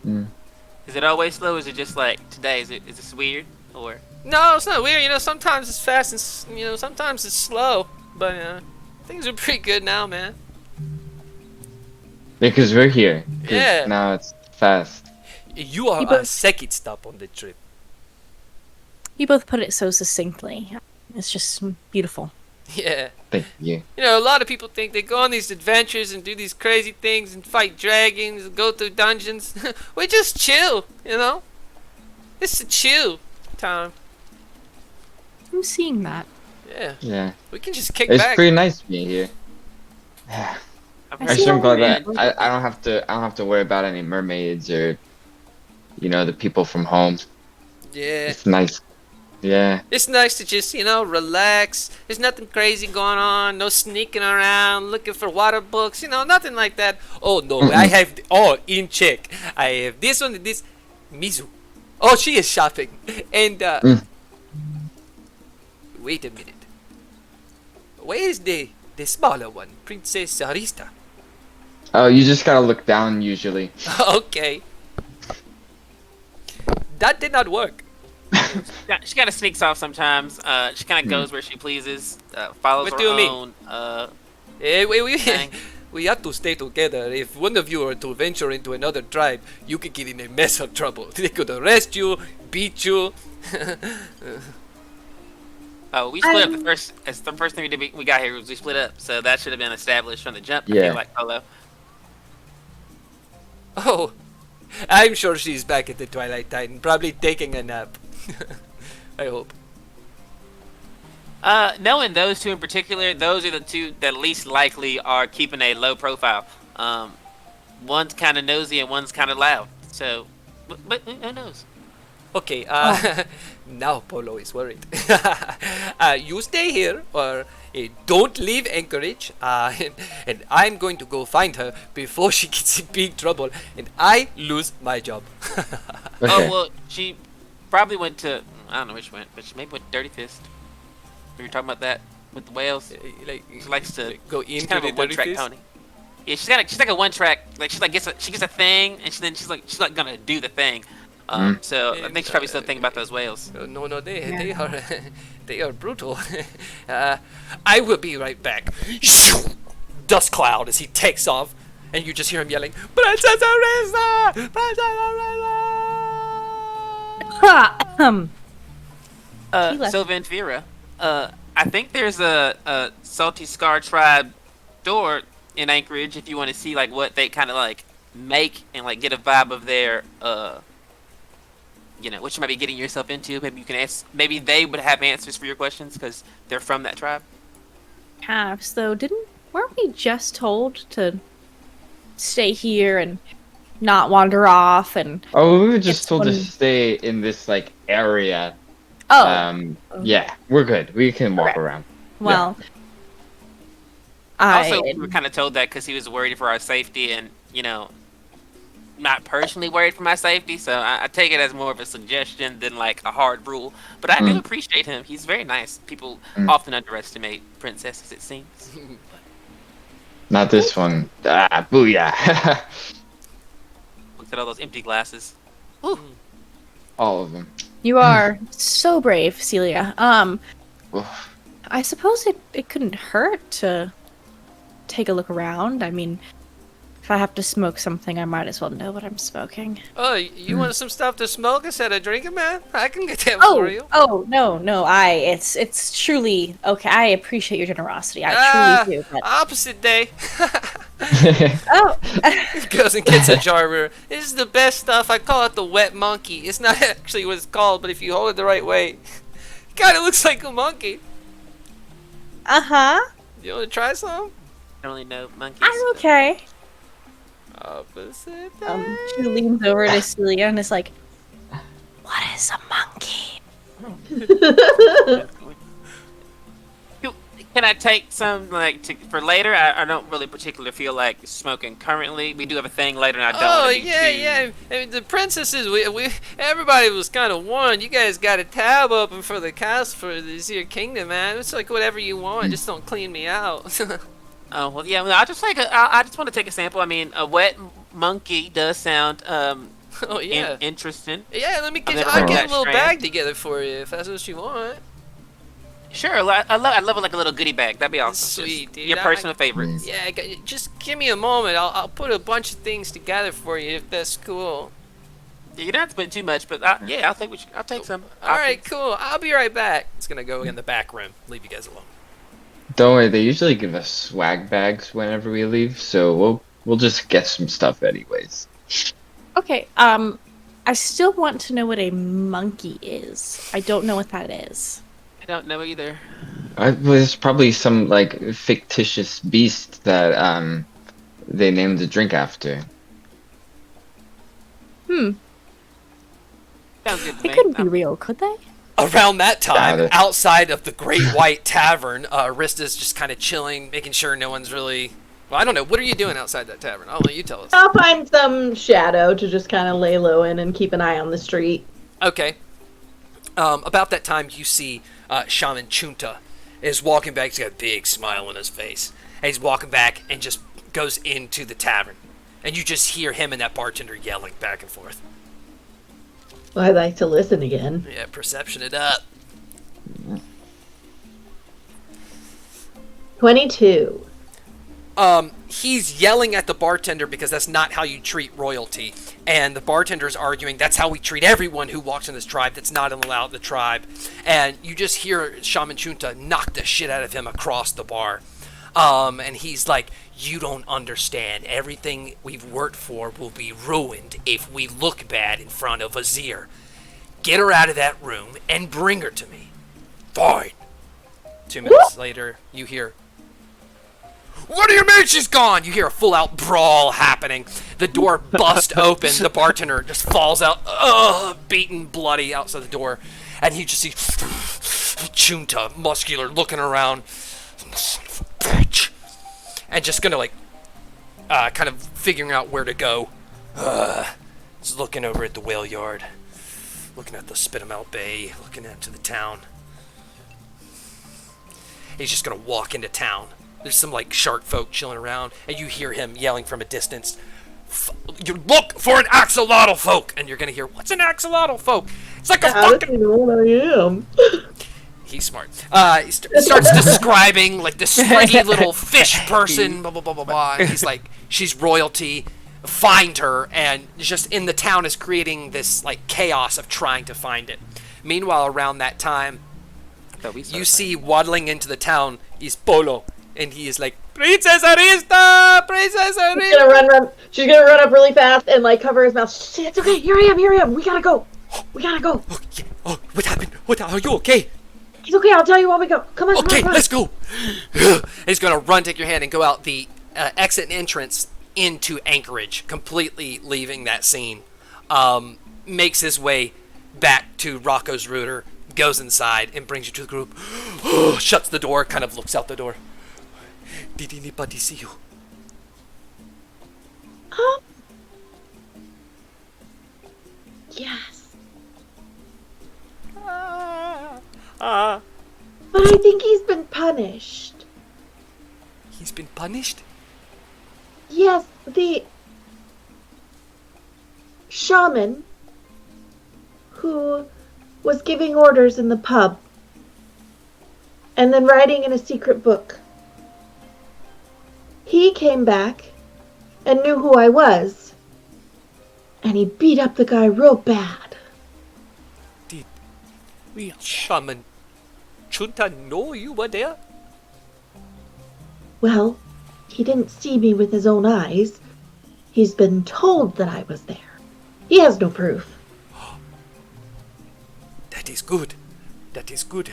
Is it always slow? Or is it just like today? Is this weird or? No, it's not weird. Sometimes it's fast and sometimes it's slow. But things are pretty good now, man. Because we're here. 'Cause Yeah. Now it's fast. You are People- a second stop on the trip. You both put it so succinctly. It's just beautiful. Yeah. Thank you. A lot of people think they go on these adventures and do these crazy things and fight dragons and go through dungeons. We just chill, It's a chill time. I'm seeing that. Yeah. Yeah. We can just kick It's back. pretty nice being here. I I'm see so all glad the- that I don't have to worry about any mermaids or the people from home. Yeah. It's nice. Yeah. It's nice to just, relax. There's nothing crazy going on. No sneaking around, looking for water books. Nothing like that. Oh, no. I have... in check. I have this one and this. Mizu. Oh, she is shopping. And, Wait a minute. Where is the smaller one? Princess Arista. Oh, you just gotta look down usually. Okay. That did not work. She kind of sneaks off sometimes. She kind of goes where she pleases. Follows What her do you mean? own. We we have to stay together. If one of you are to venture into another tribe, you could get in a mess of trouble. They could arrest you, beat you. Oh, we split up the first. As the first thing we did, we got here was we split up. So that should have been established from the jump. I Yeah. feel like Polo. Oh, I'm sure she's back at the Twilight Titan, probably taking a nap. I hope. Knowing those two in particular, those are the two that least likely are keeping a low profile. One's kind of nosy and one's kind of loud. So, but who knows? Okay, now Polo is worried. You stay here, or don't leave Anchorage, and I'm going to go find her before she gets in big trouble, and I lose my job. Okay. Oh well, she probably went to I don't know which went, but she maybe went to Dirty Fist. We were talking about that with the whales. She likes to go She's into kind the of a one-track Dirty Fist? pony. Yeah, she's like a one-track. Like she gets a thing, and she's like gonna do the thing. So I think she's probably still thinking about those whales. No, they are they are brutal. I will be right back. Dust cloud as he takes off, and you just hear him yelling, "Princess Alyssa! Princess Alyssa!" So Vanfira, I think there's a Salty Scar tribe door in Anchorage if you want to see like what they kind of like make and like get a vibe of their what you might be getting yourself into. Maybe you can ask. Maybe they would have answers for your questions because they're from that tribe. Perhaps, though, weren't we just told to stay here and not wander off? And Oh, we were just told to stay in this like area. Yeah, we're good. We can walk around. Well, Also, we were kind of told that because he was worried for our safety, and not personally worried for my safety. So I take it as more of a suggestion than like a hard rule. But I do appreciate him. He's very nice. People often underestimate princesses, it seems. Not this one. Ah, booyah! Look at all those empty glasses. All of them. You are so brave, Celia. Oof. I suppose it couldn't hurt to take a look around. I mean, if I have to smoke something, I might as well know what I'm smoking. Oh, you want some stuff to smoke instead of drinking, man? I can get that for you. Oh, no, it's truly okay. I appreciate your generosity. I truly do. But... Opposite day. Oh, Goes and gets a jar. This is the best stuff. I call it the wet monkey. It's not actually what it's called, but if you hold it the right way, it kind of looks like a monkey. You want to try some? I don't really know monkeys. I'm okay. Opposite day. She leans over to Celia and is like, "What is a monkey?" Can I take some for later? I don't really particularly feel like smoking currently. We do have a thing later, and I don't. Oh yeah. I mean, the princesses, we everybody was kind of warned. You guys got a tab open for the castle for this here kingdom, man. It's like whatever you want, just don't clean me out. Oh well, yeah. Well, I just want to take a sample. I mean, a wet monkey does sound Oh yeah. interesting. Yeah, let me get. I'll I'll never get heard a little that bag together for you if that's what you want. Sure, I love it like a little goodie bag. That'd be awesome. Sweet, Just dude. Your personal favorites. Yeah, just give me a moment. I'll put a bunch of things together for you if that's cool. Yeah, you don't have to put too much, but yeah, I'll take some. All right, cool. I'll be right back. It's gonna go in the back room. Leave you guys alone. Don't worry, they usually give us swag bags whenever we leave, so we'll just get some stuff anyways. Okay. I still want to know what a monkey is. I don't know what that is. I don't know either. It's probably some like fictitious beast that they named the drink after. Sounds good to They me. couldn't be real, could they? Around that time, Got it. outside of the Great White Tavern, Arista's just kind of chilling, making sure no one's really... Well, I don't know. What are you doing outside that tavern? I'll let you tell us. I'll find some shadow to just kind of lay low in and keep an eye on the street. Okay. About that time, you see Shaman Chunta is walking back. He's got a big smile on his face. And he's walking back and just goes into the tavern. And you just hear him and that bartender yelling back and forth. Well, I'd like to listen again. Yeah, perception it up. 22. He's yelling at the bartender because that's not how you treat royalty. And the bartender's arguing that's how we treat everyone who walks in this tribe that's not allowed in the tribe. And you just hear Shaman Chunta knock the shit out of him across the bar. And he's like, you don't understand. Everything we've worked for will be ruined if we look bad in front of Azir. Get her out of that room and bring her to me. Fine. 2 minutes later, you hear, what do you mean she's gone? You hear a full-out brawl happening. The door busts open. The bartender just falls out, beaten, bloody, outside the door. And you just see Chunta, muscular, looking around. Son of a bitch. And just gonna, kind of figuring out where to go. Just looking over at the whale yard. Looking at the Spitamout Bay. Looking into the town. He's just gonna walk into town. There's some shark folk chilling around, and you hear him yelling from a distance, You look for an axolotl folk, and you're gonna hear, "What's an axolotl folk?" It's like a How does fucking. he know what I am? He's smart. He starts describing like this stringy little fish person, blah blah blah blah blah. And he's like, "She's royalty. Find her." And just in the town is creating this like chaos of trying to find it. Meanwhile, around that time, you see waddling into the town is Polo, and he is like, "Princess Arista! Princess Arista!" She's gonna run up really fast and like cover his mouth. Shit, it's okay. Here I am. We gotta go. Oh, yeah. Oh, what happened? Are you okay? He's okay. I'll tell you when we go. Come on. Okay, come on. let's go. He's gonna run, take your hand, and go out the exit and entrance into Anchorage, completely leaving that scene. Makes his way back to Rocco's router, goes inside, and brings you to the group. Shuts the door, kind of looks out the door. Did anybody see you? Yes. But I think he's been punished. He's been punished? Yes, the shaman who was giving orders in the pub and then writing in a secret book. He came back and knew who I was, and he beat up the guy real bad. Did we shaman Chunta know you were there? Well, he didn't see me with his own eyes. He's been told that I was there. He has no proof. That is good. That is good.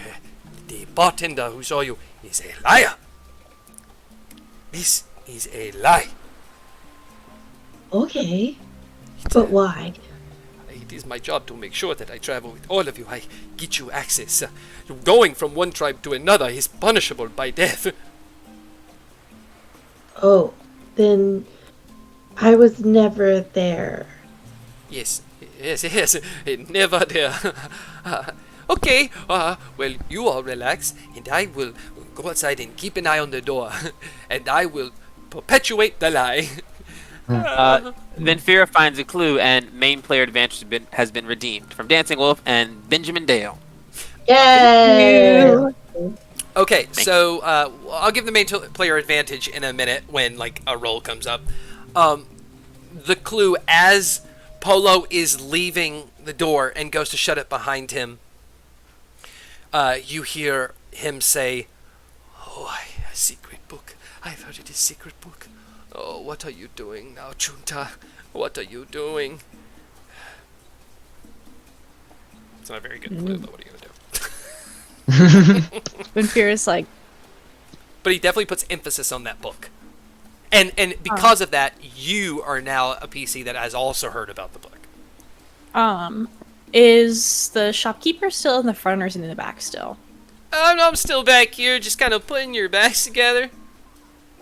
The bartender who saw you is a liar. This is a lie. Okay, but why? It is my job to make sure that I travel with all of you. I get you access. Going from one tribe to another is punishable by death. Oh, then I was never there. Yes, never there. Okay, well, you all relax, and I will go outside and keep an eye on the door, and I will perpetuate the lie. Venfira finds a clue, and main player advantage has been redeemed from Dancing Wolf and Benjamin Dale. Yay! Okay, so I'll give the main player advantage in a minute when like a roll comes up. The clue, as Polo is leaving the door and goes to shut it behind him, you hear him say, "Oh, a secret book. I've heard it is secret book. Oh, what are you doing now, Chunta? What are you doing?" It's not a very good clue, but what are you going to do? Venfira's like, But he definitely puts emphasis on that book. And because of that, you are now a PC that has also heard about the book. is the shopkeeper still in the front or is he in the back still? I'm still back here, just kind of putting your backs together.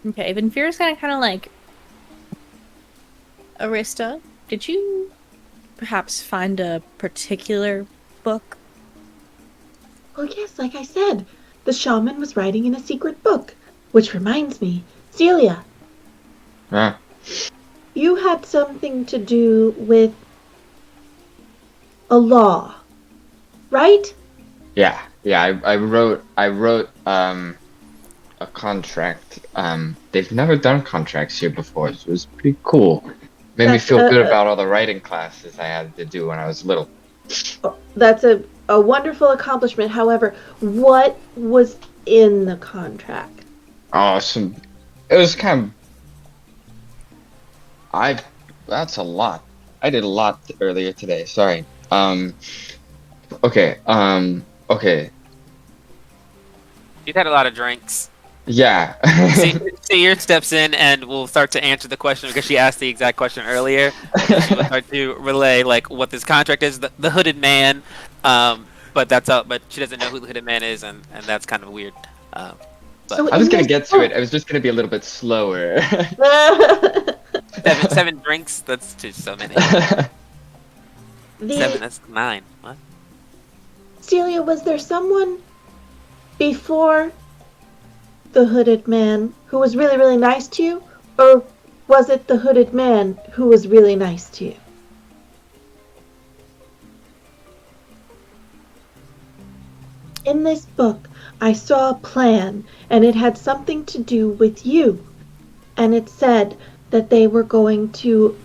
Okay, Venfira's kind of like, Arista, did you perhaps find a particular book? Well, yes, like I said, the shaman was writing in a secret book. Which reminds me, Celia, Yeah. you had something to do with a law, right? Yeah. I wrote a contract. They've never done contracts here before, so it was pretty cool. Made me feel good about all the writing classes I had to do when I was little. That's a wonderful accomplishment. However, what was in the contract? Oh, it was kind of. That's a lot. I did a lot earlier today. Sorry. Okay. Okay. You've had a lot of drinks. Yeah. Seer steps in and will start to answer the question because she asked the exact question earlier. She will start to relay like what this contract is. The hooded man, but that's up. But she doesn't know who the hooded man is, and that's kind of weird. So I was gonna get to it. I was just gonna be a little bit slower. seven drinks. That's just so many. 7. That's 9. What? Celia, was there someone before the hooded man who was really, really nice to you? Or was it the hooded man who was really nice to you? In this book, I saw a plan, and it had something to do with you. And it said that they were going to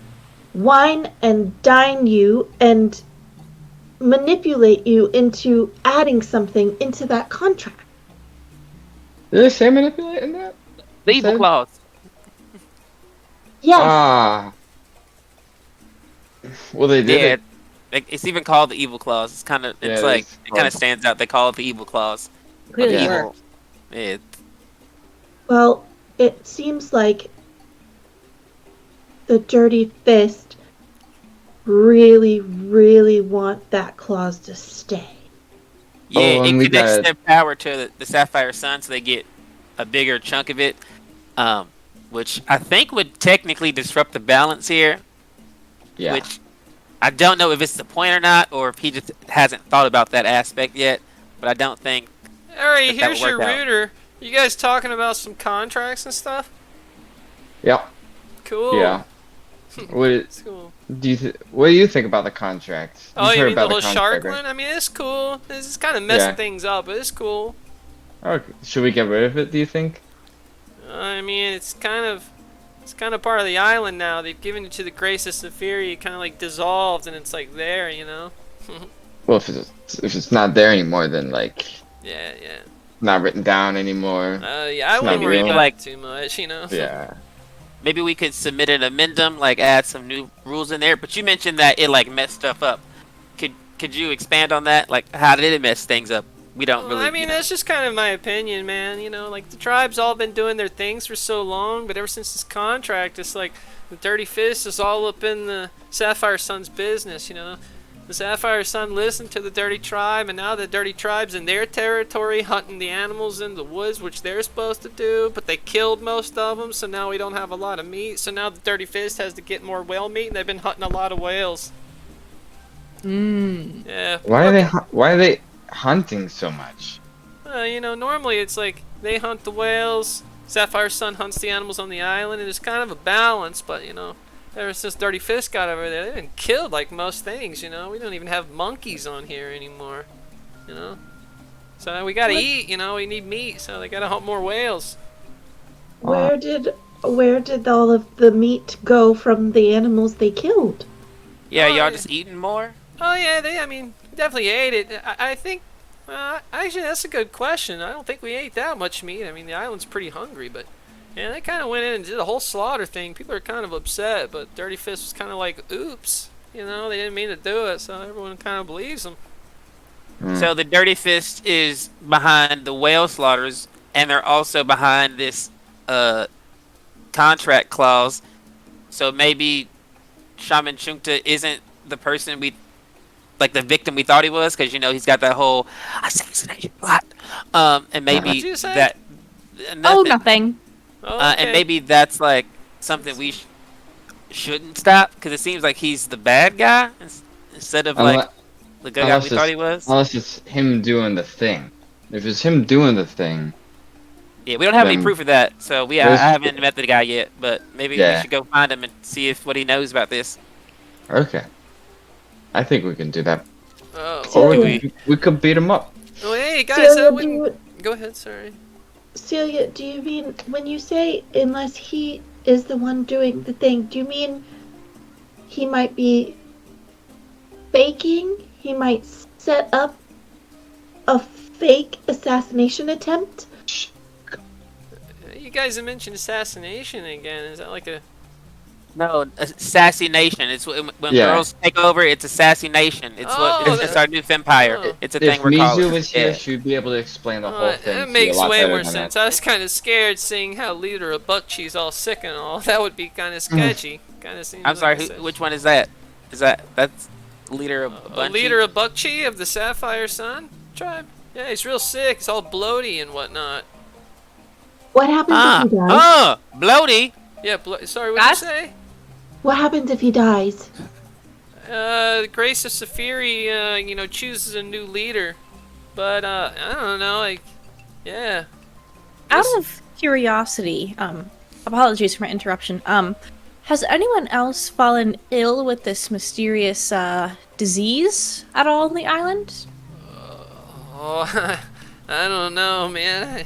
wine and dine you and manipulate you into adding something into that contract. Did they say manipulate in that? The evil Said- clause. Yes. Ah. Well, they did Yeah, it. it's even called the evil clause. It's kind of, Yeah, it's it like is it kind of called- stands out. They call it the evil clause. Clearly Yeah. Evil. worked. Yeah. Well, it seems like the Dirty Fist really, really want that clause to stay. Yeah, Oh, it and we connects got- their power to the Sapphire Sun, so they get a bigger chunk of it, which I think would technically disrupt the balance here. Yeah. Which I don't know if it's the point or not, or if he just hasn't thought about that aspect yet. But I don't think. Alright, If that here's would your work out. rooter. You guys talking about some contracts and stuff? Yeah. Cool. Yeah. What It's cool. What do you think about the contract? Oh, You've you heard mean the about whole shark contract, right? one? I mean, it's cool. This is kind of messing Yeah. things up, but it's cool. Okay. Should we get rid of it, do you think? I mean, it's kind of part of the island now. They've given it to the Grace of Saphiri. It kind of like dissolved, and it's like there, you know. Well, if it's not there anymore, then like Yeah. not written down anymore. Yeah. I It's wouldn't not worry real. about Like- it too much, you know. Yeah. Maybe we could submit an addendum, like add some new rules in there. But you mentioned that it like messed stuff up. Could you expand on that? Like, how did it mess things up? We don't Well, really. I mean, you know. that's just kind of my opinion, man. You know, like the tribe's all been doing their things for so long, but ever since this contract, it's like the Dirty Fist is all up in the Sapphire Sun's business. You know, the Sapphire Sun listened to the Dirty Tribe, and now the Dirty Tribe's in their territory hunting the animals in the woods, which they're supposed to do, but they killed most of them, so now we don't have a lot of meat. So now the Dirty Fist has to get more whale meat, and they've been hunting a lot of whales. Yeah. Why are they hunting so much? You know, normally it's like they hunt the whales, Sapphire Sun hunts the animals on the island, and it's kind of a balance, but you know, ever since Dirty Fist got over there, they've been killed like most things, you know. We don't even have monkeys on here anymore, you know. So we gotta eat, you know, we need meat, so they gotta hunt more whales. Where did all of the meat go from the animals they killed? Yeah, Oh, y'all yeah. just eating more. Oh yeah, I mean, definitely ate it. I think, actually that's a good question. I don't think we ate that much meat. I mean, the island's pretty hungry, but yeah, they kind of went in and did the whole slaughter thing. People are kind of upset, but Dirty Fist was kind of like, oops, you know, they didn't mean to do it, so everyone kind of believes them. So the Dirty Fist is behind the whale slaughters, and they're also behind this contract clause. So maybe Shaman Chungta isn't the person like the victim we thought he was, because you know he's got that whole assassination plot. And maybe What'd you say? that. Oh, nothing. Oh, And okay. maybe that's like something we shouldn't stop, because it seems like he's the bad guy instead of like the good guy we thought he was. Unless it's him doing the thing. If it's him doing the thing, Yeah, we don't have any then proof of that, so I there's- haven't met the guy yet. But maybe we Yeah. should go find him and see what he knows about this. okay. I think we can do that. Oh, Or Celia, we could beat him up. oh hey guys, Celia, that wouldn't... Go ahead, sorry. Celia, do you mean when you say unless he is the one doing the thing? Do you mean he might be faking? He might set up a fake assassination attempt? You guys have mentioned assassination again. Is that like a... No, assassination. It's when Yeah. girls take over. It's assassination. It's Oh, it's our new empire. oh. It's a If thing we're calling. Mizu was here, Yeah. she'd be able to explain the whole thing. That to you makes a lot way better more than sense. that. I was kind of scared seeing how leader Abootycheek's all sick and all. That would be kind of sketchy. Kind of seems. I'm sorry. like Which one is that? That's leader of a leader Abootycheek of the Sapphire Sun tribe? Yeah, he's real sick. He's all bloaty and whatnot. What happens if he dies? bloaty. Yeah, sorry, what did you That's- say? What happens if he dies? The Grace of Saphiri, you know, chooses a new leader. But, I don't know, like, yeah. Out of curiosity, apologies for my interruption. Has anyone else fallen ill with this mysterious disease at all on the island? Oh, I don't know, man.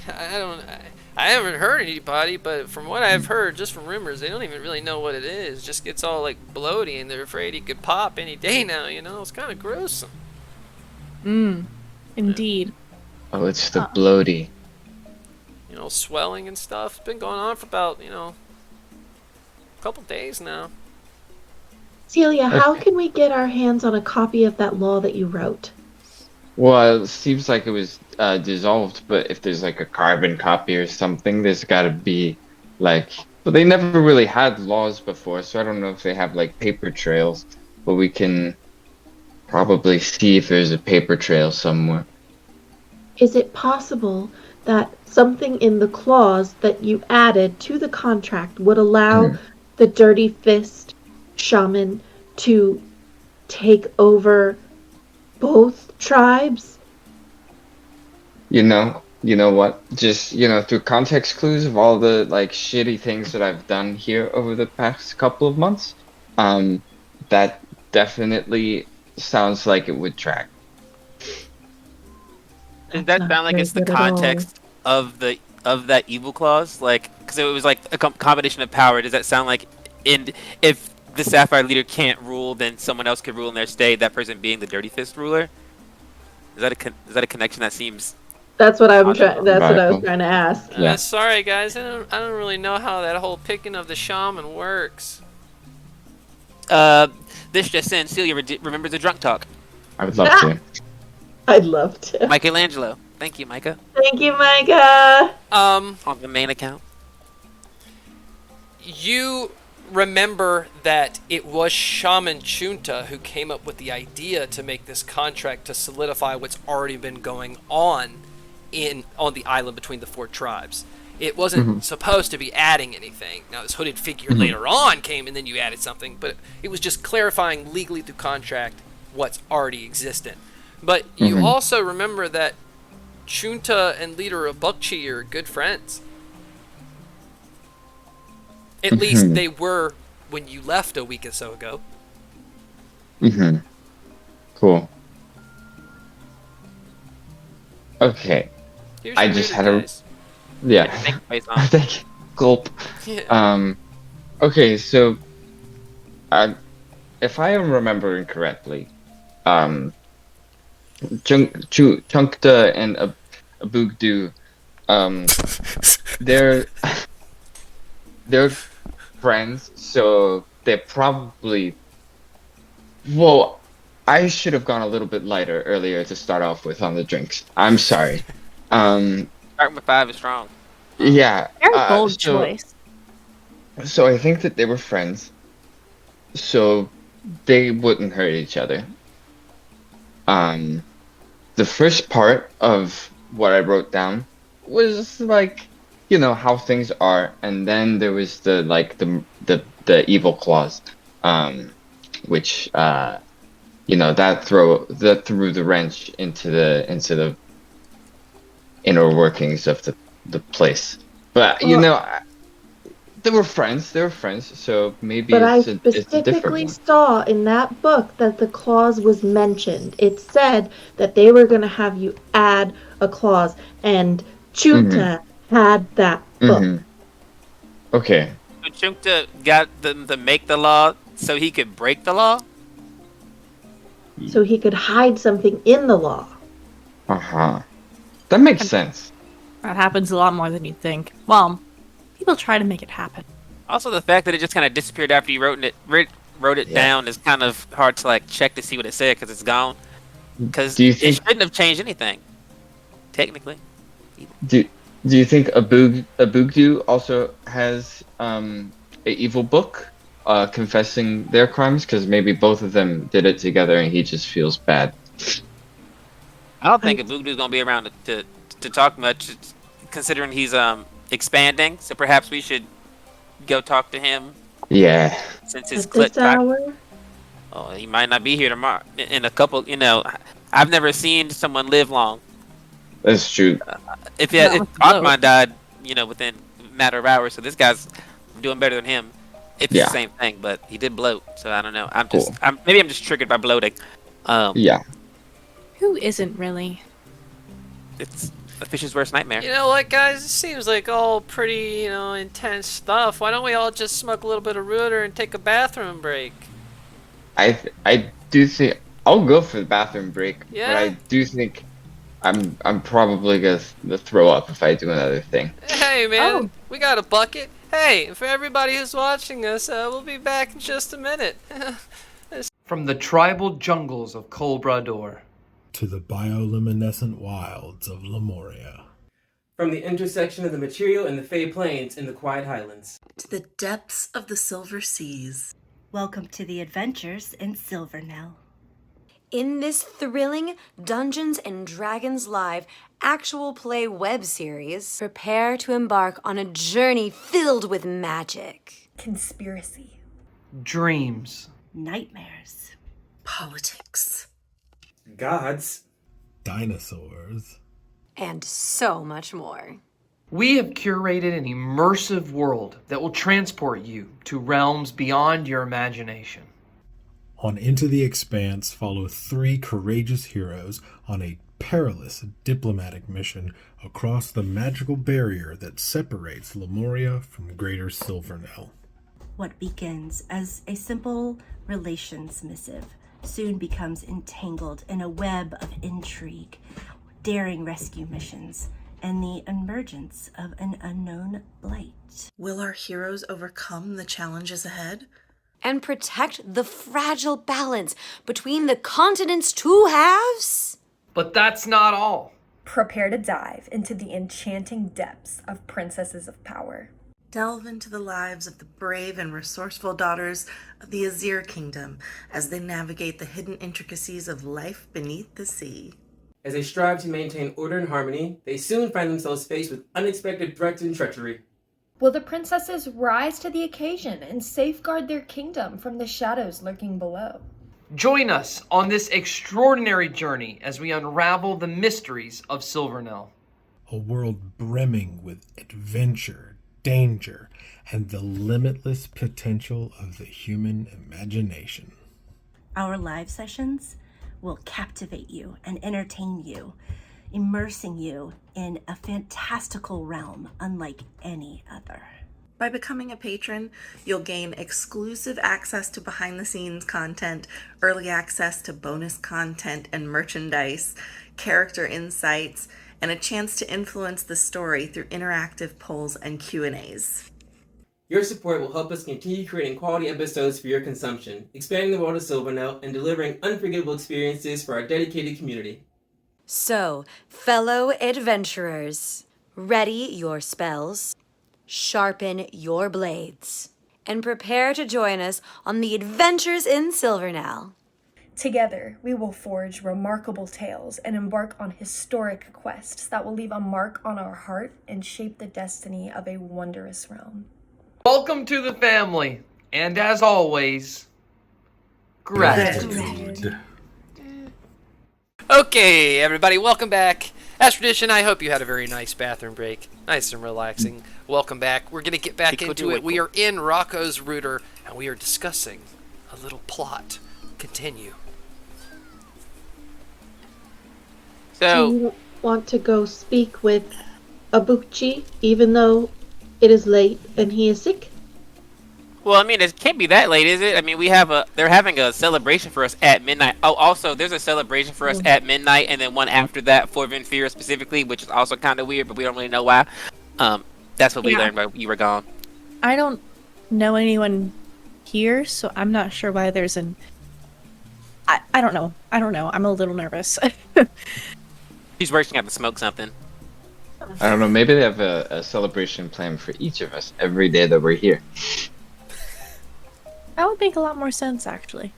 I haven't heard anybody, but from what I've heard, just from rumors, they don't even really know what it is. Just gets all like bloaty, and they're afraid he could pop any day now. It's kind of gruesome. Indeed. Oh, it's the bloaty. Swelling and stuff. It's been going on for about a couple days now. Celia, how can we get our hands on a copy of that law that you wrote? Well, it seems like it was dissolved, but if there's like a carbon copy or something, there's got to be like. But they never really had laws before, so I don't know if they have like paper trails. But we can probably see if there's a paper trail somewhere. Is it possible that something in the clause that you added to the contract would allow the Dirty Fist shaman to take over both tribes? You know what? Just, through context clues of all the like shitty things that I've done here over the past couple of months, that definitely sounds like it would track. Does that sound like it's the context of that evil clause? Like, because it was like a combination of power. Does that sound like if the Sapphire leader can't rule, then someone else could rule in their stead, that person being the Dirty Fist ruler? Is that a connection that seems? That's what I'm trying. That's what I was trying to ask. Yeah. Sorry, guys. I don't really know how that whole picking of the shaman works. This just in, Celia remembers the drunk talk. I would love to. I'd love to. Michelangelo. Thank you, Micah. Thank you, Micah. On the main account. You remember that it was Shaman Chunta who came up with the idea to make this contract to solidify what's already been going on on the island between the four tribes. It wasn't supposed to be adding anything. Now, this hooded figure later on came, and then you added something, but it was just clarifying legally through contract what's already existent. But you also remember that Chunta and leader Abootycheek are good friends. At least they were when you left a week or so ago. Cool. Okay. Here's I your just muted had a dice. yeah. Thank you. Gulp. Yeah. Okay, so if I am remembering correctly, Chunkta and Aboogdu, they're friends, so they're probably. Well, I should have gone a little bit lighter earlier to start off with on the drinks. I'm sorry. Starting with 5 is strong. Yeah. Very bold choice. So I think that they were friends, so they wouldn't hurt each other. The first part of what I wrote down was like, how things are, and then there was the evil clause, which that threw the wrench into the inner workings of the place. But they were friends. So maybe But I it's a different specifically one. saw in that book that the clause was mentioned. It said that they were going to have you add a clause, and Chunta had that book. Okay. So Chunta got them to make the law so he could break the law? So he could hide something in the law. That makes sense. That happens a lot more than you'd think. Well, people try to make it happen. Also, the fact that it just kind of disappeared after you wrote it down is kind of hard to check to see what it said because it's gone. Because it shouldn't have changed anything, technically. Do you think Aboogdu also has a evil book confessing their crimes? Because maybe both of them did it together and he just feels bad. I don't think Aboogdu's gonna be around to talk much, considering he's expanding. So perhaps we should go talk to him. Yeah. Since his At this hour? Oh, he might not be here tomorrow. In a couple, I've never seen someone live long. That's true. If Archmon died, within matter of hours. So this guy's doing better than him. It's Yeah. the same thing, but he did bloat. So I don't know. Cool. Maybe I'm just triggered by bloating. Yeah. Who isn't really? It's a fish's worst nightmare. You know what, guys? It seems like all pretty, intense stuff. Why don't we all just smoke a little bit of Rooter and take a bathroom break? I do think I'll go for the bathroom break, Yeah? but I do think I'm probably gonna throw up if I do another thing. Hey, man, Oh. we got a bucket. Hey, for everybody who's watching us, we'll be back in just a minute. From the tribal jungles of Colbrador. To the bioluminescent wilds of Lemuria. From the intersection of the material and the Fey Plains in the Quiet Highlands. To the depths of the Silver Seas. Welcome to the adventures in Silvernell. In this thrilling Dungeons and Dragons Live actual play web series, prepare to embark on a journey filled with magic, Conspiracy. Dreams. Nightmares. Politics. Gods. Dinosaurs. and so much more. We have curated an immersive world that will transport you to realms beyond your imagination. On Into the Expanse, follow 3 courageous heroes on a perilous diplomatic mission across the magical barrier that separates Lemuria from Greater Silvernell. What begins as a simple relations missive soon becomes entangled in a web of intrigue, daring rescue missions, and the emergence of an unknown blight. Will our heroes overcome the challenges ahead? And protect the fragile balance between the continent's two halves? But that's not all. Prepare to dive into the enchanting depths of Princesses of Power. Delve into the lives of the brave and resourceful daughters of the Azir Kingdom as they navigate the hidden intricacies of life beneath the sea. As they strive to maintain order and harmony, they soon find themselves faced with unexpected threats and treachery. Will the princesses rise to the occasion and safeguard their kingdom from the shadows lurking below? Join us on this extraordinary journey as we unravel the mysteries of Silvernell. A world brimming with adventure, danger, and the limitless potential of the human imagination. Our live sessions will captivate you and entertain you, immersing you in a fantastical realm unlike any other. By becoming a patron, you'll gain exclusive access to behind-the-scenes content, early access to bonus content and merchandise, character insights, and a chance to influence the story through interactive polls and Q&As. Your support will help us continue creating quality episodes for your consumption, expanding the world of Silvernell, and delivering unforgettable experiences for our dedicated community. So, fellow adventurers, ready your spells, sharpen your blades, and prepare to join us on the adventures in Silvernell. Together, we will forge remarkable tales and embark on historic quests that will leave a mark on our heart and shape the destiny of a wondrous realm. Welcome to the family, and as always, gratitude. Okay, everybody, welcome back. As tradition, I hope you had a very nice bathroom break. Nice and relaxing. Welcome back. We're going to get back into it. We are in Rocco's Rooter, and we are discussing a little plot. Continue. Do So, you want to go speak with Abootycheek, even though it is late and he is sick? well, I mean, it can't be that late, is it? I mean, they're having a celebration for us at midnight. Oh, also, there's a celebration for us at midnight, and then one after that for Vinfira specifically, which is also kind of weird, but we don't really know why. That's what we learned while you were gone. I don't know anyone here, so I'm not sure why there's an. I don't know. I'm a little nervous. She's working out to smoke something. I don't know, maybe they have a celebration plan for each of us every day that we're here. That would make a lot more sense, actually.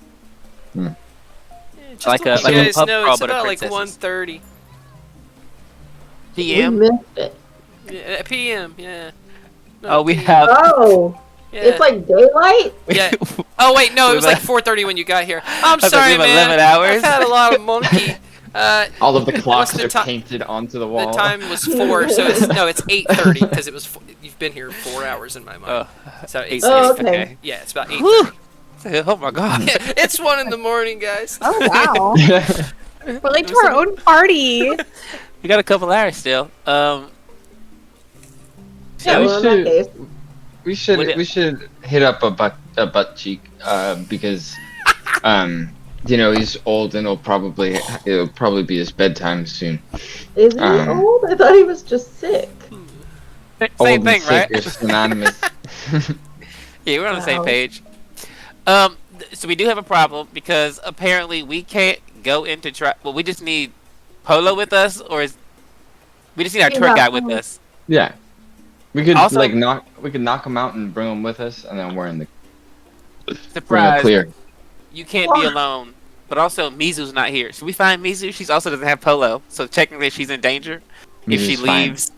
Just Like to let a you guys pub know, crawl, it's but of about like princesses. 1:30 We PM? missed it. p.m. Yeah. No, Oh, we PM. have. Oh, Yeah. it's like daylight? Yeah. Oh wait, no, it was We've like 4:30 when you got here. I'm was like, sorry, we have man. 11 hours. I've had a lot of monkey. All of the what's clocks the are ti- painted onto the wall. The time was 4, so it's 8:30 because it was. You've been here 4 hours in my mind. So it's, Oh, okay. yeah, it's about 8:30. Oh my god. It's 1 in the morning, guys. Oh wow. We're late to our own party. We got a couple hours still. Yeah, we well, in that case. we should hit up a butt cheek because he's old and it'll probably be his bedtime soon. Is he old? I thought he was just sick. Same Old thing, and sick right? are synonymous. Yeah, we're on the same Wow. page. So we do have a problem because apparently we can't go into well, we just need Polo with us, we just need our tour guide with us. Yeah, we could Also- knock him out and bring him with us, and then we're in the Surprise! clear. You can't be alone. But also, Mizu's not here. Should we find Mizu? She also doesn't have Polo, so technically she's in danger if she Mizu's fine. leaves.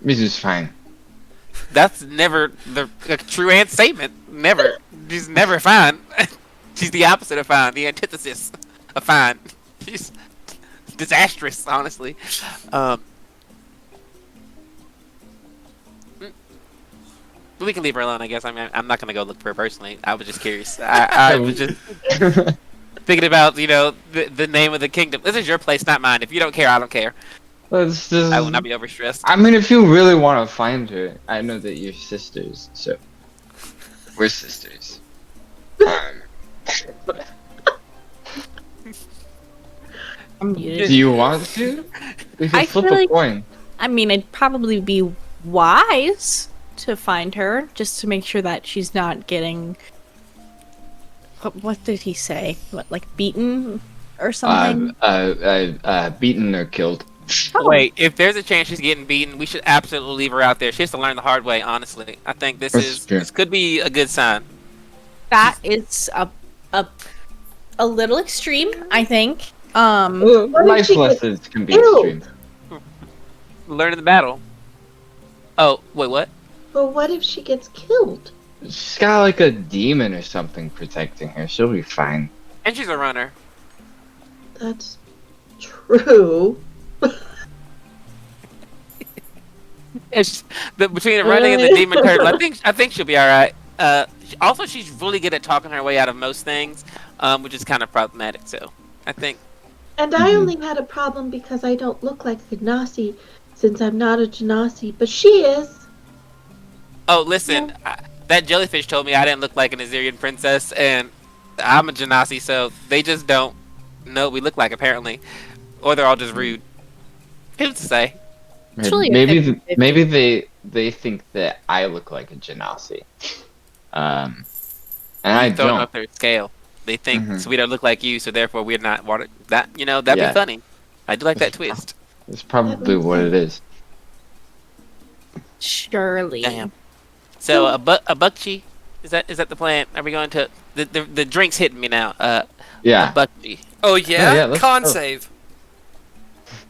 Mizu's fine. That's never a true statement. Never. She's never fine. She's the opposite of fine. The antithesis of fine. She's disastrous, honestly. We can leave her alone, I guess. I mean, I'm not gonna go look for her personally. I was just curious. I was just thinking about, the name of the kingdom. This is your place, not mine. If you don't care, I don't care. I will not be overstressed. I mean, if you really want to find her, I know that you're sisters, so we're sisters. I'm muted. Do you want to? We can I flip feel a like- coin. I mean, it'd probably be wise to find her just to make sure that she's not getting. What did he say? What, like beaten or something? Beaten or killed. Oh. Wait, if there's a chance she's getting beaten, we should absolutely leave her out there. She has to learn the hard way, honestly. I think That's true. this could be a good sign. That is a little extreme, I think. What if Life she gets lessons can be killed? extreme. Learning the battle. Oh, wait, what? But what if she gets killed? She's got like a demon or something protecting her. She'll be fine. And she's a runner. That's true. Between the running and the demon turtle, I think she'll be all right. Also, she's really good at talking her way out of most things, which is kind of problematic. So, I think. And I only had a problem because I don't look like a Genasi, since I'm not a Genasi, but she is. Oh, listen, that jellyfish told me I didn't look like an Assyrian princess, and I'm a Genasi, so they just don't know what we look like, apparently, or they're all just rude. Who's to say? It's really a Maybe 50-50. maybe they think that I look like a Genasi. And I Throwing don't. up their scale. They think Mhm. so we don't look like you, so therefore we're not water. That'd Yeah. be funny. I do like that twist. It's probably what it is. Surely. Damn. So a buckchi, is that the plan? Are we going to the drinks hitting me now? Yeah. A buckchi, Oh yeah, yeah, let's con go. save.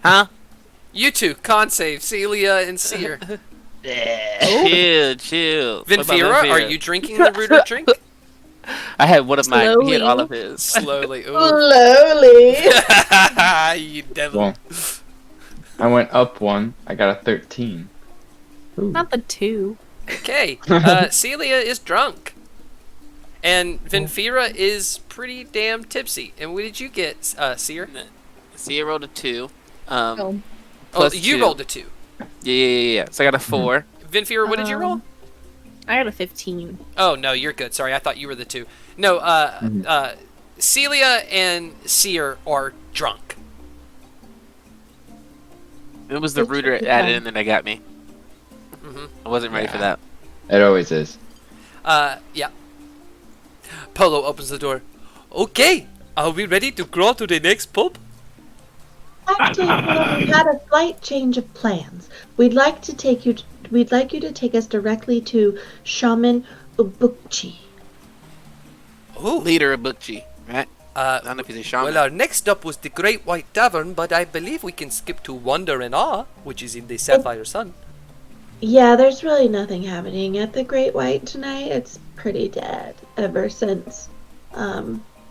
huh? You two, con save, Celia and Seer. Chill. What about Vinfira, are you drinking the Rooter drink? I had one of mine. He had Slowly. all of his. Slowly. Ooh. Slowly. You devil. Well, I went up one. I got a 13. Ooh. Not the 2. Okay, Celia is drunk. And Vinfira is pretty damn tipsy. And what did you get, Seer? Sia rolled a 2. Oh. Oh, Plus you 2. rolled a 2. Yeah. So I got a 4. Vinfira, what did you roll? I got a 15. Oh, no, you're good. Sorry, I thought you were the 2. No, Celia and Seer are drunk. It was the rooter added in that got me. I wasn't ready for that. It always is. Yeah. Polo opens the door. Okay, are we ready to crawl to the next pub? Actually, we had a slight change of plans. We'd like you to take us directly to Shaman Abootycheek. Oh, Leader of Bookchi, right? I don't know if he's a shaman. well, our next stop was the Great White Tavern, but I believe we can skip to Wonder and Awe, which is in the Sapphire Sun. Yeah, there's really nothing happening at the Great White tonight. It's pretty dead ever since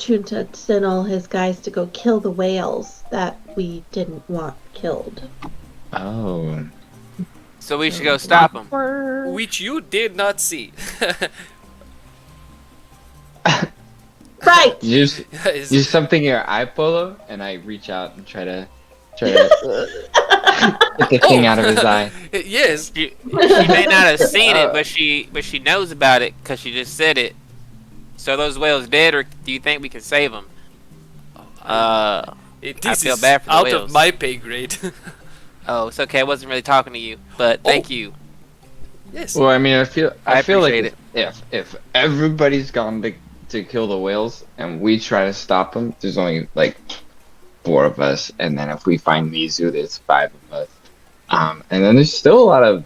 Chunta sent all his guys to go kill the whales that we didn't want killed. Oh. So we should go stop them. Which you did not see. Right. Use something in your eye, Polo, and I reach out and try to get the thing out of his eye. Yes. She may not have seen it, but she knows about it because she just said it. So those whales dead, or do you think we can save them? I feel bad for the out whales. of my pay grade. Oh, it's okay. I wasn't really talking to you, but thank you. Yes. Well, I mean, I feel like appreciate if everybody's gone to kill the whales and we try to stop them, there's only like 4 of us, and then if we find Mizu, there's 5 of us. And then there's still a lot of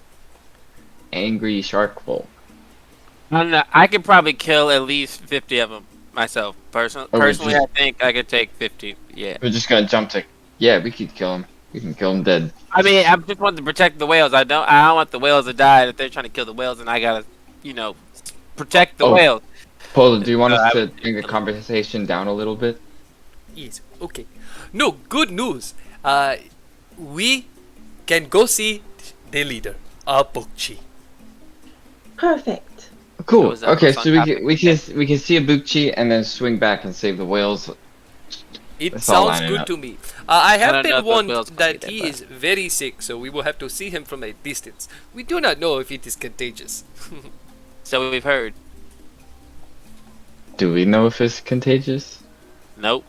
angry shark folk. I don't know. I could probably kill at least 50 of them myself. Personally, I think I could take 50. Yeah. We're just gonna jump to. Yeah, we could kill them. We can kill them dead. I mean, I just want to protect the whales. I don't want the whales to die. If they're trying to kill the whales, and I gotta, protect the whales. Polo, do you want us to bring the conversation down a little bit? Yes. Okay. No, good news. We can go see the leader, Abootycheek. Perfect. Cool. Okay, so we can see Abootycheek and then swing back and save the whales. It sounds good to me. I have been warned whales that he is very sick, so we will have to see him from a distance. We do not know if it is contagious. So we've heard. Do we know if it's contagious? Nope.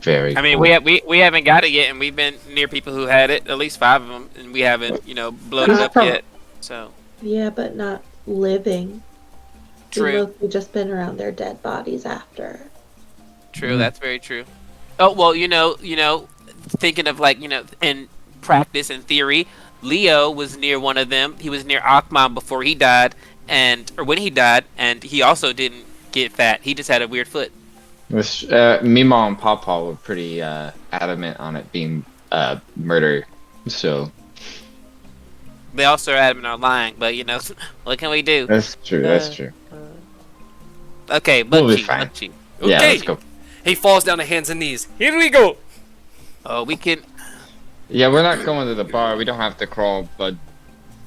Very. I mean, cool. we haven't got it yet, and we've been near people who had it, at least 5 of them, and we haven't, blown it up yet. So. Yeah, but not living. True. We've just been around their dead bodies after. True, that's very true. Oh well, thinking of in practice and theory, Leo was near one of them. He was near Akmam before he died, or when he died, and he also didn't get fat. He just had a weird foot. Mima and Pawpaw were pretty adamant on it being murder, so. They also are adamant on lying, but what can we do? That's true. That's true. Okay, We'll be Butchie, fine. Butchie. Okay. Yeah, let's go. He falls down to hands and knees. Here we go. Oh, we can. Yeah, we're not going to the bar. We don't have to crawl, but.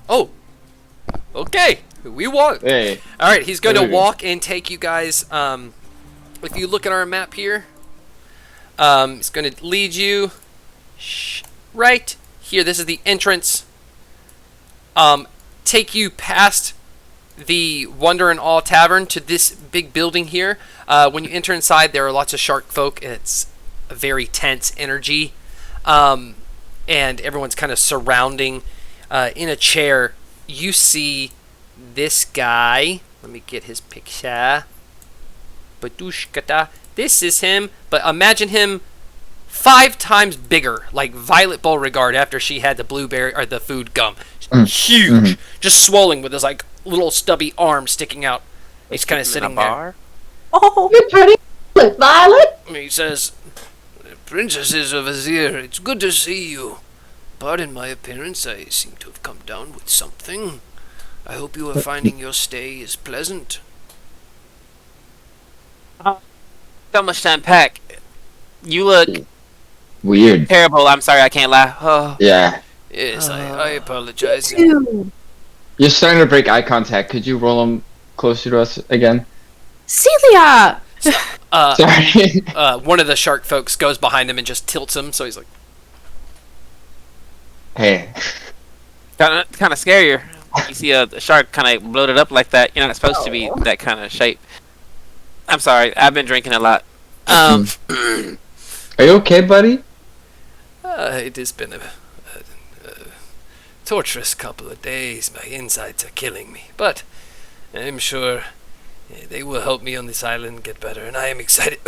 Oh. Okay. We walk. Hey. All right. He's going to Moving. walk and take you guys. If you look at our map here, it's going to lead you right here. This is the entrance. Take you past the Wonder and Awe Tavern to this big building here. When you enter inside, there are lots of shark folk, and it's a very tense energy. And everyone's kind of surrounding in a chair. You see this guy. Let me get his picture. Badushkata. This is him, but imagine him 5 times bigger, like Violet Beauregard after she had the blueberry or the food gum. Huge, just swollen with his little stubby arm sticking out. He's kind of sitting there. Oh, you're pretty good, Violet. He says, "Princesses of Azir, it's good to see you. Pardon my appearance, I seem to have come down with something. I hope you are finding your stay is pleasant." So much to unpack. You look Weird. terrible. I'm sorry, I can't lie. Oh. Yeah. Yes, I apologize. You're starting to break eye contact. Could you roll them closer to us again? Celia! Sorry. One of the shark folks goes behind him and just tilts him, so he's like, Hey. Kind of scarier. You see a shark kind of bloated up like that. You're not supposed to be that kind of shape. I'm sorry. I've been drinking a lot. Are you okay, buddy? It has been a torturous couple of days. My insides are killing me, but I'm sure they will help me on this island get better, and I am excited.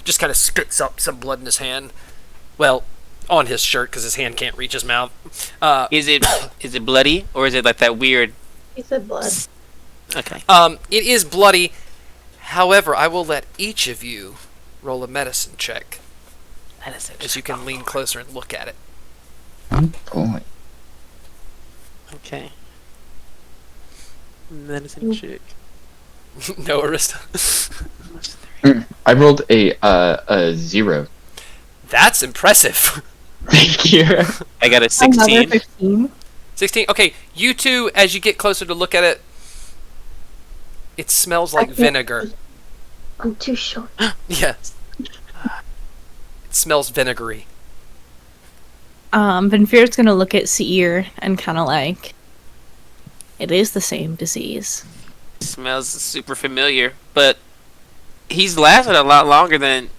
Just kind of spits up some blood in his hand. Well, on his shirt because his hand can't reach his mouth. Is it bloody, or is it like that weird? He said blood. Okay. It is bloody. However, I will let each of you roll a medicine check, as you can lean closer and look at it. Boy. Okay. Medicine check. No, Arista. I rolled a 0. That's impressive. Thank you. I got a Another 16. 15. 16. Okay, you two, as you get closer to look at it, it smells like vinegar. I'm too short. Yes. It smells vinegary. Benfir's gonna look at Seir and kind of like, it is the same disease. Smells super familiar, but he's lasted a lot longer than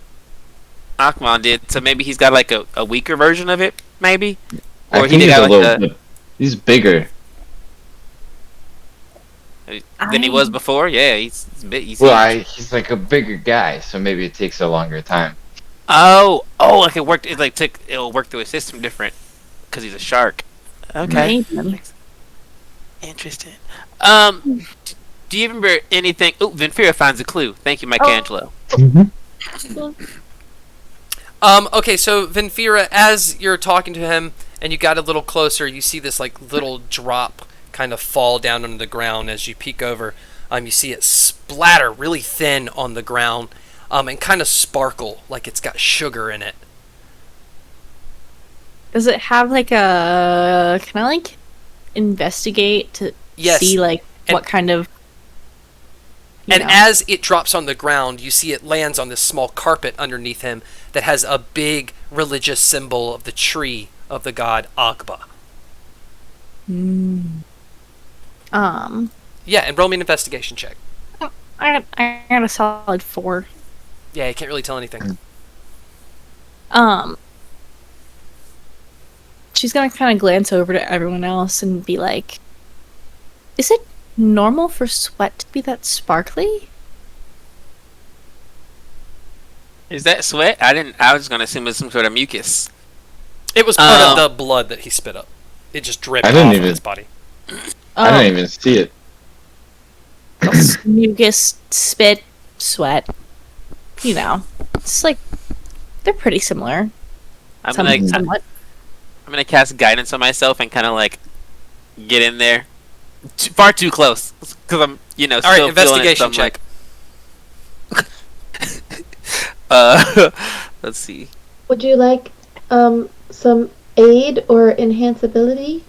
Akmon did, so maybe he's got like a weaker version of it, maybe? I Or think he he's got a like little. He's bigger. than he was before? Yeah, he's huge. He's like a bigger guy, so maybe it takes a longer time. Oh, like it worked. It'll work through his system different because he's a shark. Okay, Maybe. interesting. Do you remember anything? Oh, Venfira finds a clue. Thank you, Michelangelo. Okay, so Venfira, as you're talking to him and you got a little closer, you see this like little drop kind of fall down onto the ground. As you peek over, you see it splatter really thin on the ground, and kind of sparkle like it's got sugar in it. Does it have like a, can I like investigate to Yes. see like And- what kind of, you And know. as it drops on the ground, you see it lands on this small carpet underneath him that has a big religious symbol of the tree of the god Agba. Yeah, and roll me an investigation check. I got a solid 4. Yeah, you can't really tell anything. She's gonna kind of glance over to everyone else and be like, is it normal for sweat to be that sparkly? Is that sweat? I was gonna assume it was some sort of mucus. It was part of the blood that he spit up. It just dripped I didn't off of even- his body. I don't even see it. Mucus, spit, sweat. You know, it's like, they're pretty similar. I'm Somewhat. gonna cast guidance on myself and kind of like get in there. Far too close because I'm still All right, feeling it, so investigation I'm check. Let's see. Would you like some aid or enhanceability?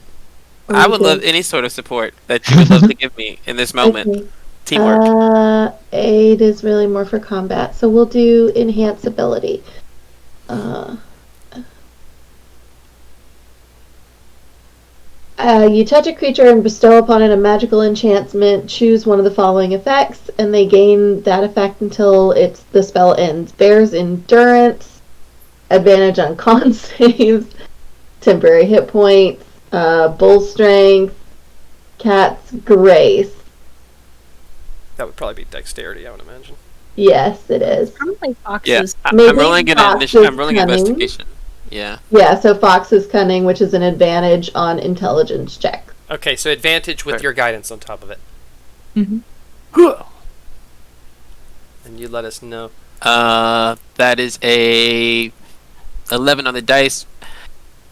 Or I you would good? love any sort of support that you would love to give me in this moment. Okay. Teamwork. Aid is really more for combat, so we'll do enhanceability. You touch a creature and bestow upon it a magical enchantment. Choose one of the following effects, and they gain that effect until the spell ends. Bears endurance, advantage on con saves, temporary hit points, bull strength, cat's grace. That would probably be dexterity, I would imagine. Yes, it is. Probably foxes. Yeah, I'm Maybe rolling an Fox I'm rolling is investigation. Yeah. Yeah, so Fox is cunning, which is an advantage on intelligence check. Okay, so advantage with Sure. your guidance on top of it. Mm-hmm. And you let us know. That is a 11 on the dice,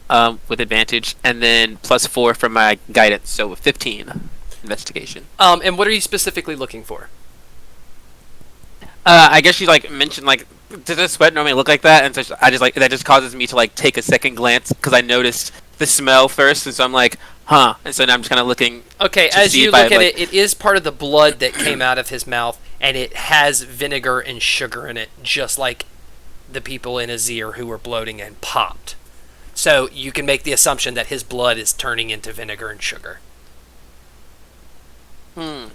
with advantage, and then +4 from my guidance, so 15 investigation. And what are you specifically looking for? I guess you like mentioned like, does the sweat normally look like that? And so I just like that just causes me to like take a second glance because I noticed the smell first, and so I'm like, huh. And so now I'm just kind of looking. Okay, to as see you if I, look at like- it, it is part of the blood that came out of his mouth, and it has vinegar and sugar in it, just like the people in Azir who were bloating and popped. So you can make the assumption that his blood is turning into vinegar and sugar. We've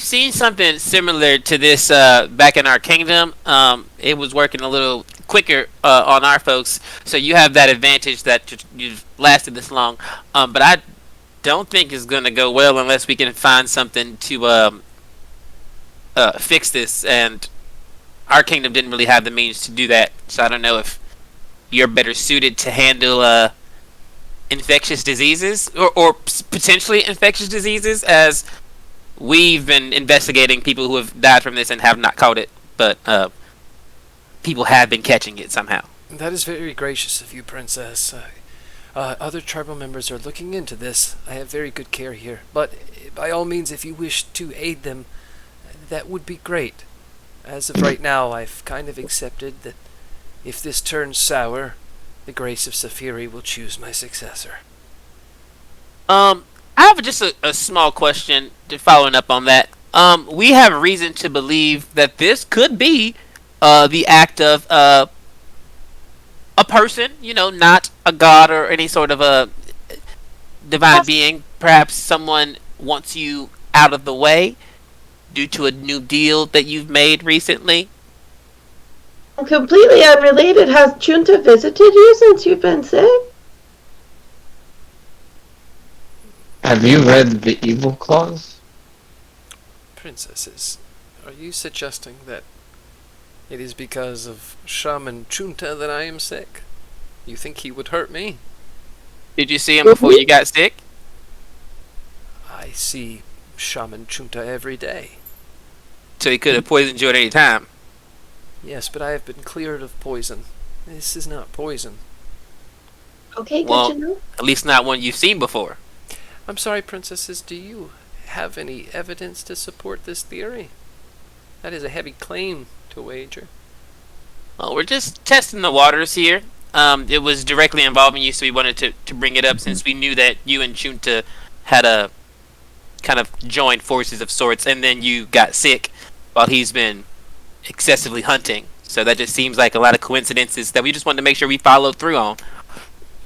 seen something similar to this back in our kingdom. It was working a little quicker on our folks, so you have that advantage that you've lasted this long. But I don't think it's going to go well unless we can find something to fix this. And our kingdom didn't really have the means to do that, so I don't know if you're better suited to handle infectious diseases or potentially infectious diseases, as we've been investigating people who have died from this and have not caught it, but people have been catching it somehow. That is very gracious of you, Princess. Other tribal members are looking into this. I have very good care here. But by all means, if you wish to aid them, that would be great. As of right now, I've kind of accepted that if this turns sour, the grace of Saphiri will choose my successor. I have just a small question to following up on that. We have reason to believe that this could be the act of a person, not a god or any sort of a divine being. Perhaps someone wants you out of the way due to a new deal that you've made recently. Completely unrelated, has Junta visited you since you've been sick? Have you read the evil clause? Princesses, are you suggesting that it is because of Shaman Junta that I am sick? You think he would hurt me? Did you see him before you got sick? I see Shaman Junta every day. So he could have poisoned you at any time. Yes, but I have been cleared of poison. This is not poison. Okay, good Well, to know. at least not one you've seen before. I'm sorry, princesses, do you have any evidence to support this theory? That is a heavy claim to wager. Well, we're just testing the waters here. It was directly involving you, so we wanted to bring it up since we knew that you and Junta had a kind of joined forces of sorts, and then you got sick while he's been excessively hunting. So that just seems like a lot of coincidences that we just wanted to make sure we followed through on.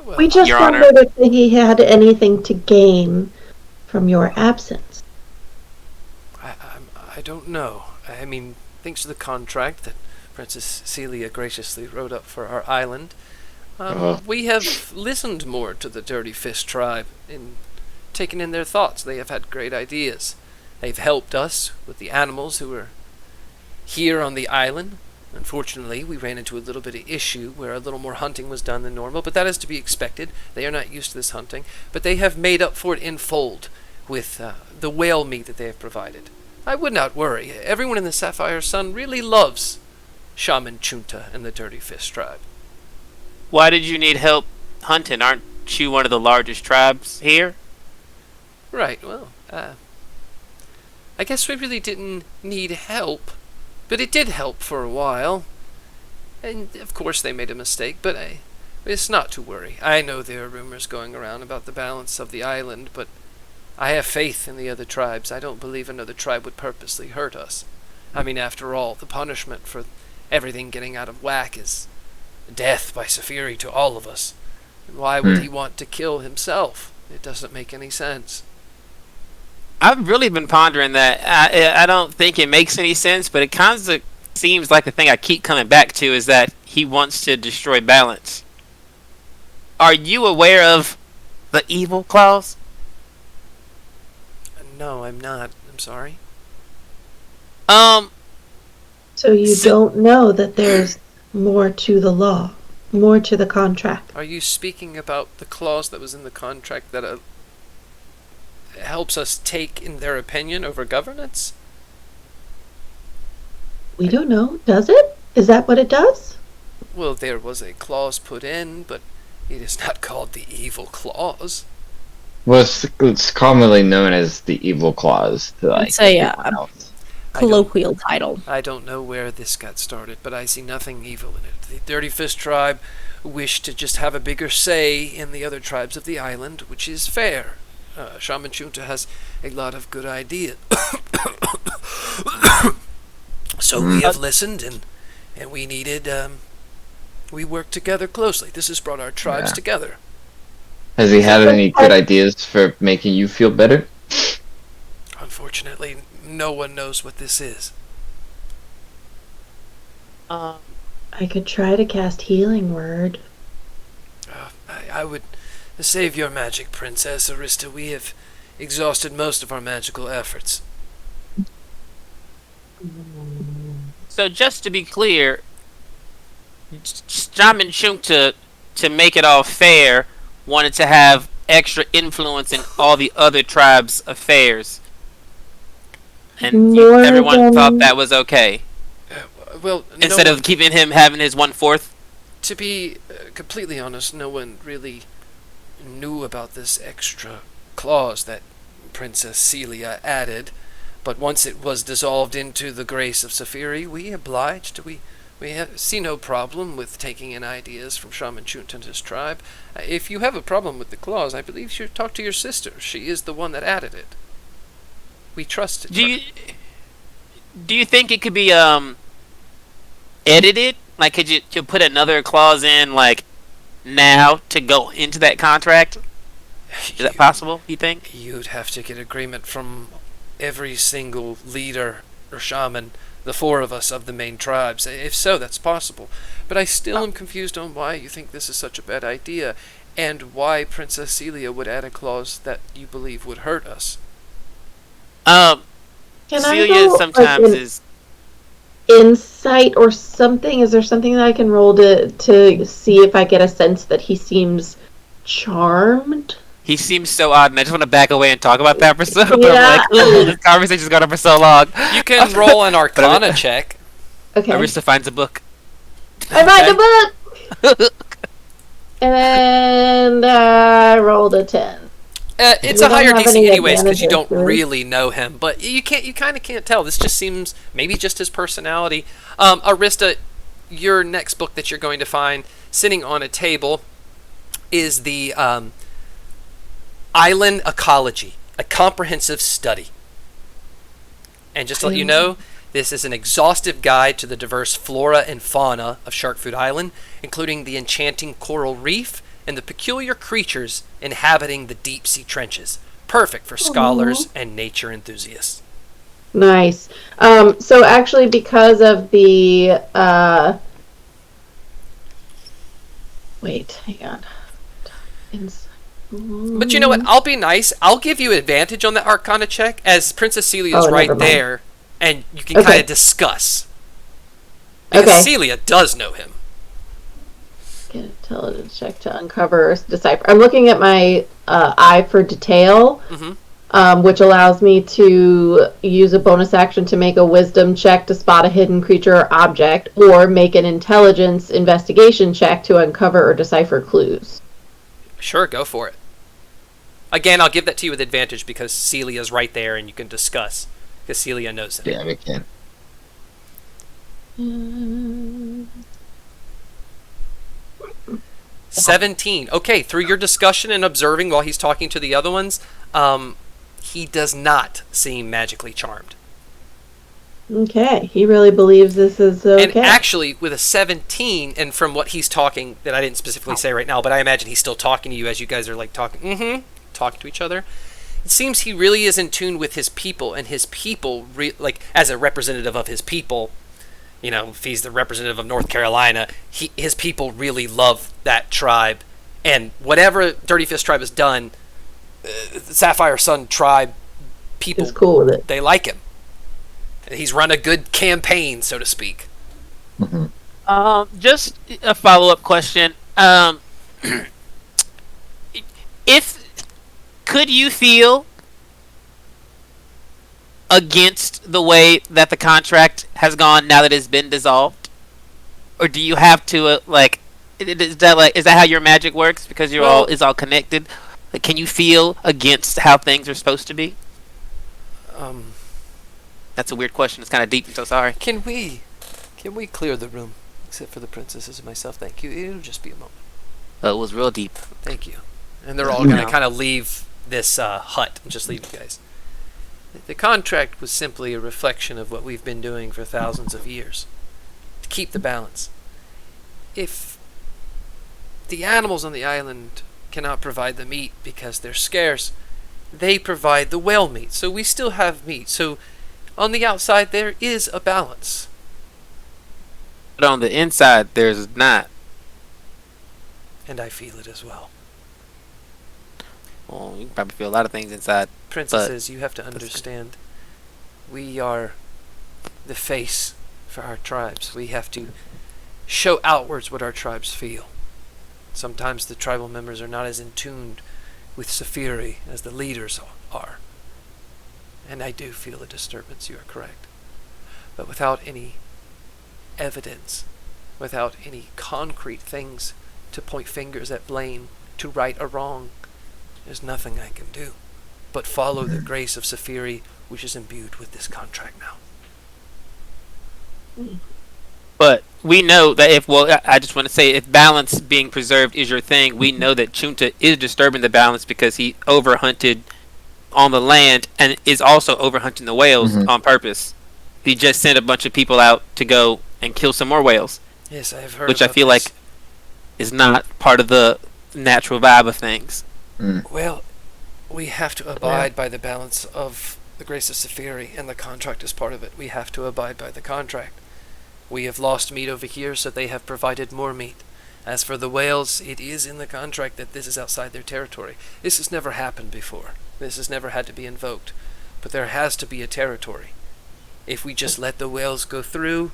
Well, We just Your Honor. wondered if he had anything to gain from your absence. I don't know. I mean, thanks to the contract that Princess Celia graciously wrote up for our island, we have listened more to the Dirty Fist tribe and taken in their thoughts. They have had great ideas. They've helped us with the animals who are here on the island. Unfortunately, we ran into a little bit of issue where a little more hunting was done than normal, but that is to be expected. They are not used to this hunting, but they have made up for it in fold with the whale meat that they have provided. I would not worry. Everyone in the Sapphire Sun really loves Shaman Junta and the Dirty Fist tribe. Why did you need help hunting? Aren't you one of the largest tribes here? Right, well, I guess we really didn't need help, but it did help for a while. And of course they made a mistake, but it's not to worry. I know there are rumors going around about the balance of the island, but I have faith in the other tribes. I don't believe another tribe would purposely hurt us. I mean, after all, the punishment for everything getting out of whack is death by Saphiri to all of us. And why would he want to kill himself? It doesn't make any sense. I've really been pondering that. I don't think it makes any sense, but it kind of seems like the thing I keep coming back to is that he wants to destroy balance. Are you aware of the evil clause? No, I'm not. I'm sorry. So you don't know that there's more to the law, more to the contract. Are you speaking about the clause that was in the contract that helps us take in their opinion over governance? We don't know. Does it? Is that what it does? Well, there was a clause put in, but it is not called the evil clause. Well, it's commonly known as the evil clause. To, like, It's a everyone else. colloquial title. I don't know where this got started, but I see nothing evil in it. The Dirty Fist tribe wished to just have a bigger say in the other tribes of the island, which is fair. Shaman Junta has a lot of good ideas. So we have listened, and we needed, we worked together closely. This has brought our tribes together. Has he had any good ideas for making you feel better? Unfortunately, no one knows what this is. I could try to cast Healing Word. I would save your magic, Princess Arista. We have exhausted most of our magical efforts. So just to be clear, Shaman Junta, to make it all fair, wanted to have extra influence in all the other tribes' affairs. And everyone thought that was okay. Well, Instead of keeping him having his 1/4? To be completely honest, no one really knew about this extra clause that Princess Celia added, but once it was dissolved into the grace of Saphiri, we obliged. We see no problem with taking in ideas from Shaman Chunt and his tribe. If you have a problem with the clause, I believe you should talk to your sister. She is the one that added it. We trust it. Do you think it could be edited? Like, could you put another clause in, like, now to go into that contract? Is that possible, you think? You'd have to get agreement from every single leader or shaman, the 4 of us of the main tribes. If so, that's possible. But I still am confused on why you think this is such a bad idea, and why Princess Celia would add a clause that you believe would hurt us. Can Celia I go, sometimes is... insight or something? Is there something that I can roll to see if I get a sense that he seems charmed? He seems so odd, and I just want to back away and talk about that for so long. Yeah. Like, ooh, this conversation's gone on for so long. You can roll an Arcana check. Okay. Alyssa finds a book. I find a book! And I rolled a 10. It's We a don't higher have DC any anyways, because you don't advantages, really know him. But you kind of can't tell. This just seems maybe just his personality. Arista, your next book that you're going to find sitting on a table is the Island Ecology, a comprehensive study. And just to let you know, this is an exhaustive guide to the diverse flora and fauna of Sharkfoot Island, including the enchanting coral reef and the peculiar creatures inhabiting the deep sea trenches. Perfect for scholars and nature enthusiasts. Nice. So actually, because of the wait, hang on. But you know what? I'll be nice. I'll give you advantage on the Arcana check, as Princess Celia is right there, and you can kind of discuss. Because Celia does know him. Get intelligence check to uncover or decipher. I'm looking at my eye for detail, which allows me to use a bonus action to make a wisdom check to spot a hidden creature or object, or make an intelligence investigation check to uncover or decipher clues. Sure, go for it. Again, I'll give that to you with advantage because Celia's right there and you can discuss. Because Celia knows him. Yeah, we can. 17. Okay, through your discussion and observing while he's talking to the other ones, he does not seem magically charmed. Okay, he really believes this is okay. And actually, with a 17, and from what he's talking, that I didn't specifically say right now, but I imagine he's still talking to you as you guys are like talking to each other. It seems he really is in tune with his people, and his people, like as a representative of his people, you know, if he's the representative of North Carolina, his people really love that tribe, and whatever Dirty Fist tribe has done, Sapphire Sun tribe people, is cool with it. They like him. He's run a good campaign, so to speak. Just a follow-up question. Could you feel against the way that the contract has gone now that it's been dissolved, or do you have to is that how your magic works? Because it's all connected. Like, can you feel against how things are supposed to be? That's a weird question. It's kind of deep. I'm so sorry. Can we clear the room, except for the princesses and myself? Thank you. It'll just be a moment. It was real deep. Thank you. And they're all going to kind of leave this hut and just leave you guys. The contract was simply a reflection of what we've been doing for thousands of years, to keep the balance. If the animals on the island cannot provide the meat because they're scarce, they provide the whale meat, so we still have meat. So on the outside, there is a balance. But on the inside, there's not. And I feel it as well. Well, you can probably feel a lot of things inside. Princesses, you have to understand, we are the face for our tribes. We have to show outwards what our tribes feel. Sometimes the tribal members are not as in tune with Saphiri as the leaders are. And I do feel a disturbance, you are correct. But without any evidence, without any concrete things to point fingers at blame, to right a wrong. There's nothing I can do but follow the grace of Saphiri, which is imbued with this contract now. But we know that I just want to say, if balance being preserved is your thing, we know that Chunta is disturbing the balance because he overhunted on the land and is also overhunting the whales on purpose. He just sent a bunch of people out to go and kill some more whales. Yes, I have heard. Which I feel like is not part of the natural vibe of things. Well, we have to abide by the balance of the grace of Saphiri, and the contract is part of it. We have to abide by the contract. We have lost meat over here, so they have provided more meat. As for the whales, it is in the contract that this is outside their territory. This has never happened before. This has never had to be invoked. But there has to be a territory. If we just let the whales go through,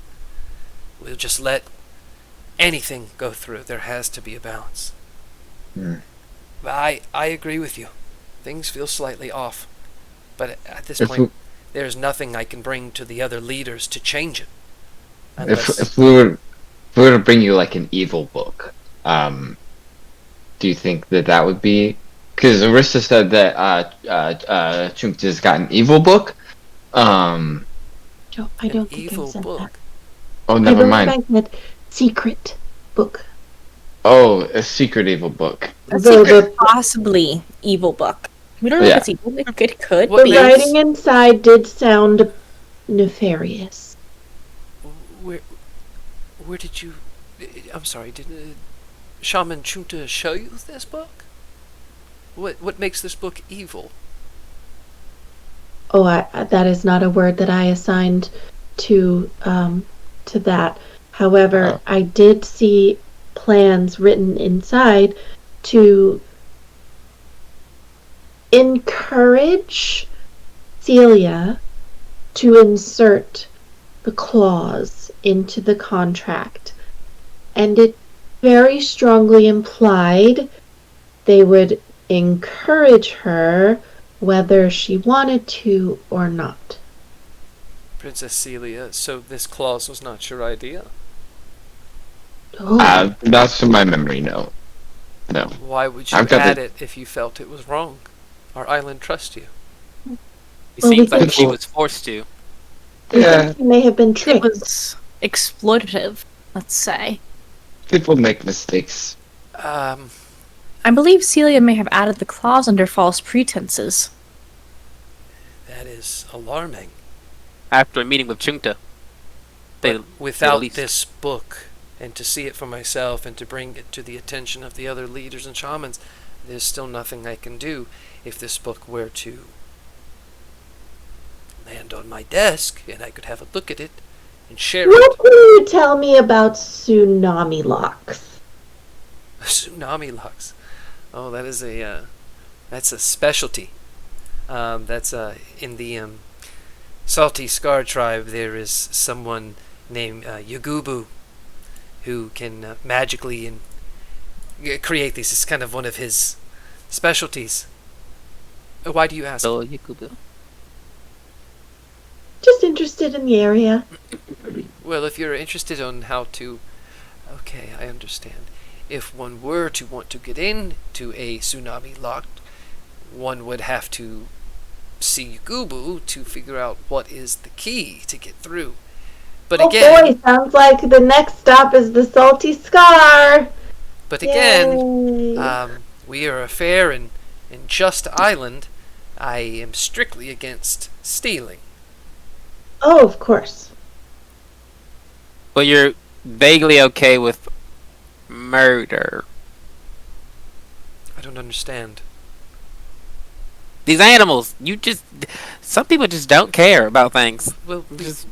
we'll just let anything go through. There has to be a balance. But I agree with you. Things feel slightly off. But at this point, there's nothing I can bring to the other leaders to change it. If we were to bring you like an evil book, do you think that would be? Because Alyssa said that Chunta's got an evil book. I don't think I said that. Oh, never mind. I said secret book. Oh, a secret evil book. The possibly evil book. We don't know if it's evil. It could. The writing inside did sound nefarious. Where did you... I'm sorry, did Shaman Chunta show you this book? What makes this book evil? Oh, that is not a word that I assigned to that. However, I did see plans written inside to encourage Celia to insert the clause into the contract, and it very strongly implied they would encourage her whether she wanted to or not. Princess Celia, so this clause was not your idea? That's from my memory, no. Why would you add it if you felt it was wrong? Our island trusts you. It seems like she was forced to. Yeah. She may have been tricked. It was exploitative, let's say. People make mistakes. I believe Celia may have added the clause under false pretenses. That is alarming. After a meeting with Chunta. Without this book, and to see it for myself, and to bring it to the attention of the other leaders and shamans, there's still nothing I can do. If this book were to land on my desk, and I could have a look at it, and share it. What can you tell me about tsunami locks? Tsunami locks. Oh, that's a specialty. That's in the Salty Scar tribe. There is someone named Yagubu who can magically create these. It's kind of one of his specialties. Why do you ask? Oh, Yagubu. Just interested in the area. Well, if you're interested on how to... Okay, I understand. If one were to want to get into a tsunami lock, one would have to see Gubu to figure out what is the key to get through. But again... boy, sounds like the next stop is the Salty Scar! But again, we are a fair and just island. I am strictly against stealing. Oh, of course. But you're vaguely okay with murder. I don't understand. These animals, some people just don't care about things. Well,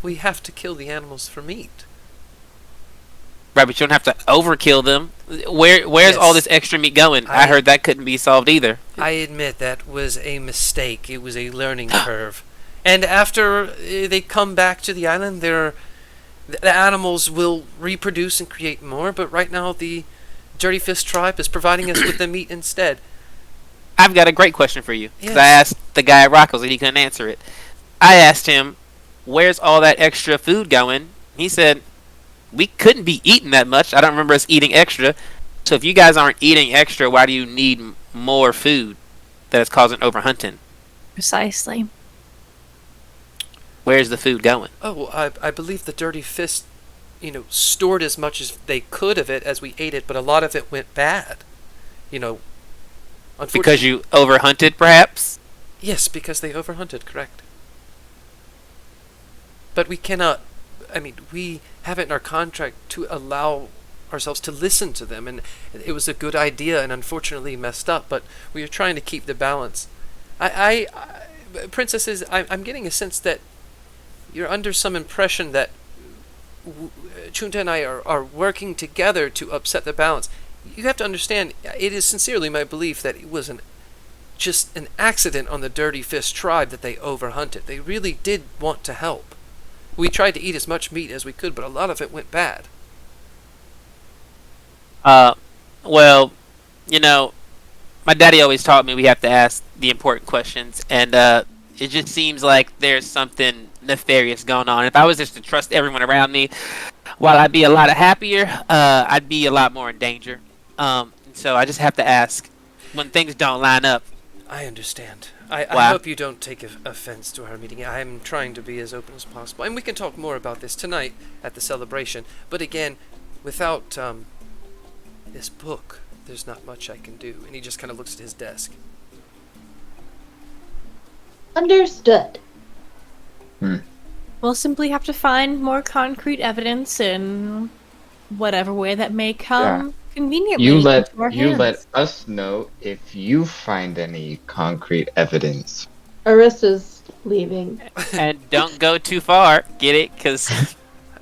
we have to kill the animals for meat. Right, but you don't have to overkill them. Where's all this extra meat going? I heard that couldn't be solved either. I admit that was a mistake. It was a learning curve. And after they come back to the island, the animals will reproduce and create more, but right now the Dirty Fist tribe is providing us with the meat instead. I've got a great question for you. Yes. I asked the guy at Rocco's and he couldn't answer it. I asked him, where's all that extra food going? He said, we couldn't be eating that much. I don't remember us eating extra. So if you guys aren't eating extra, why do you need more food that is causing overhunting? Precisely. Where's the food going? Oh, I believe the Dirty Fist, stored as much as they could of it as we ate it, but a lot of it went bad. Because you overhunted, perhaps? Yes, because they overhunted, correct. But we cannot, we have it in our contract to allow ourselves to listen to them, and it was a good idea and unfortunately messed up, but we are trying to keep the balance. Princesses, I'm getting a sense that you're under some impression that Chunta and I are working together to upset the balance. You have to understand, it is sincerely my belief that it was just an accident on the Dirty Fist tribe that they overhunted. They really did want to help. We tried to eat as much meat as we could, but a lot of it went bad. Well, my daddy always taught me we have to ask the important questions, and it just seems like there's something nefarious going on. If I was just to trust everyone around me, while I'd be a lot happier, I'd be a lot more in danger. So I just have to ask when things don't line up. I understand. I hope you don't take offense to our meeting. I'm trying to be as open as possible. And we can talk more about this tonight at the celebration. But again, without this book, there's not much I can do. And he just kind of looks at his desk. Understood. We'll simply have to find more concrete evidence in whatever way that may come conveniently. You let us know if you find any concrete evidence. Arissa's leaving. And don't go too far. Get it? Because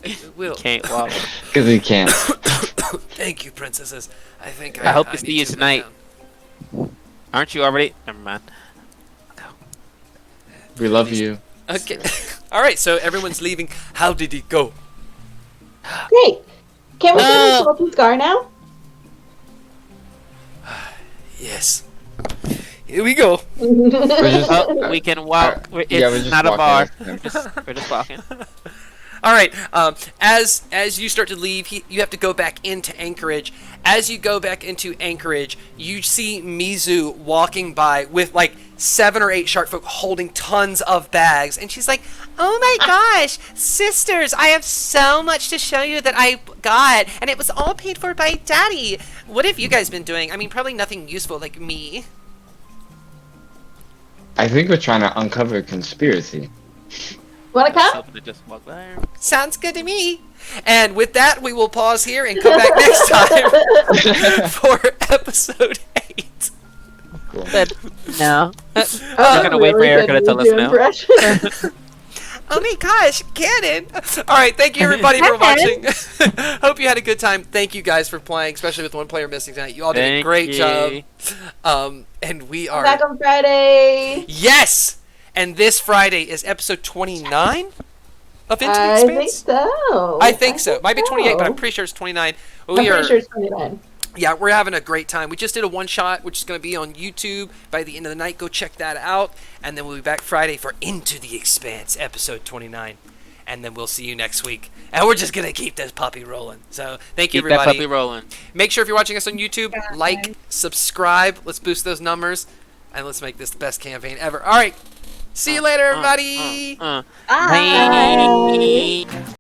you can't walk. Because he can't. Thank you, princesses. I hope to see you tonight. Aren't you already? Never mind. We love you. Okay. All right, so everyone's leaving. How did it go? Great. Can we do the Salty Scar now? Yes. Here we go. We can walk. It's not a bar. We're just walking. All right. As you start to leave, you have to go back into Anchorage. As you go back into Anchorage, you see Mizu walking by with like 7 or 8 shark folk holding tons of bags, and she's like, "Oh my gosh, sisters! I have so much to show you that I got, and it was all paid for by Daddy. What have you guys been doing? Probably nothing useful, like me." I think we're trying to uncover a conspiracy. Wanna come? Just walk there. Sounds good to me. And with that, we will pause here and come back next time for episode 8. Cool. No. I'm gonna wait for Erica to tell us now. Oh my gosh, Cannon! All right, thank you everybody for watching. Hope you had a good time. Thank you guys for playing, especially with one player missing tonight. You all did a great job. And we are back on Friday. Yes. And this Friday is episode 29 of Into the Expanse. I think so. I think so. Might be 28, but I'm pretty sure it's 29. I'm pretty sure it's 29. Yeah, we're having a great time. We just did a one-shot, which is going to be on YouTube by the end of the night. Go check that out. And then we'll be back Friday for Into the Expanse, episode 29. And then we'll see you next week. And we're just going to keep this puppy rolling. So thank you, everybody. Keep that puppy rolling. Make sure if you're watching us on YouTube, like, subscribe. Let's boost those numbers. And let's make this the best campaign ever. All right. See you later, everybody. Bye.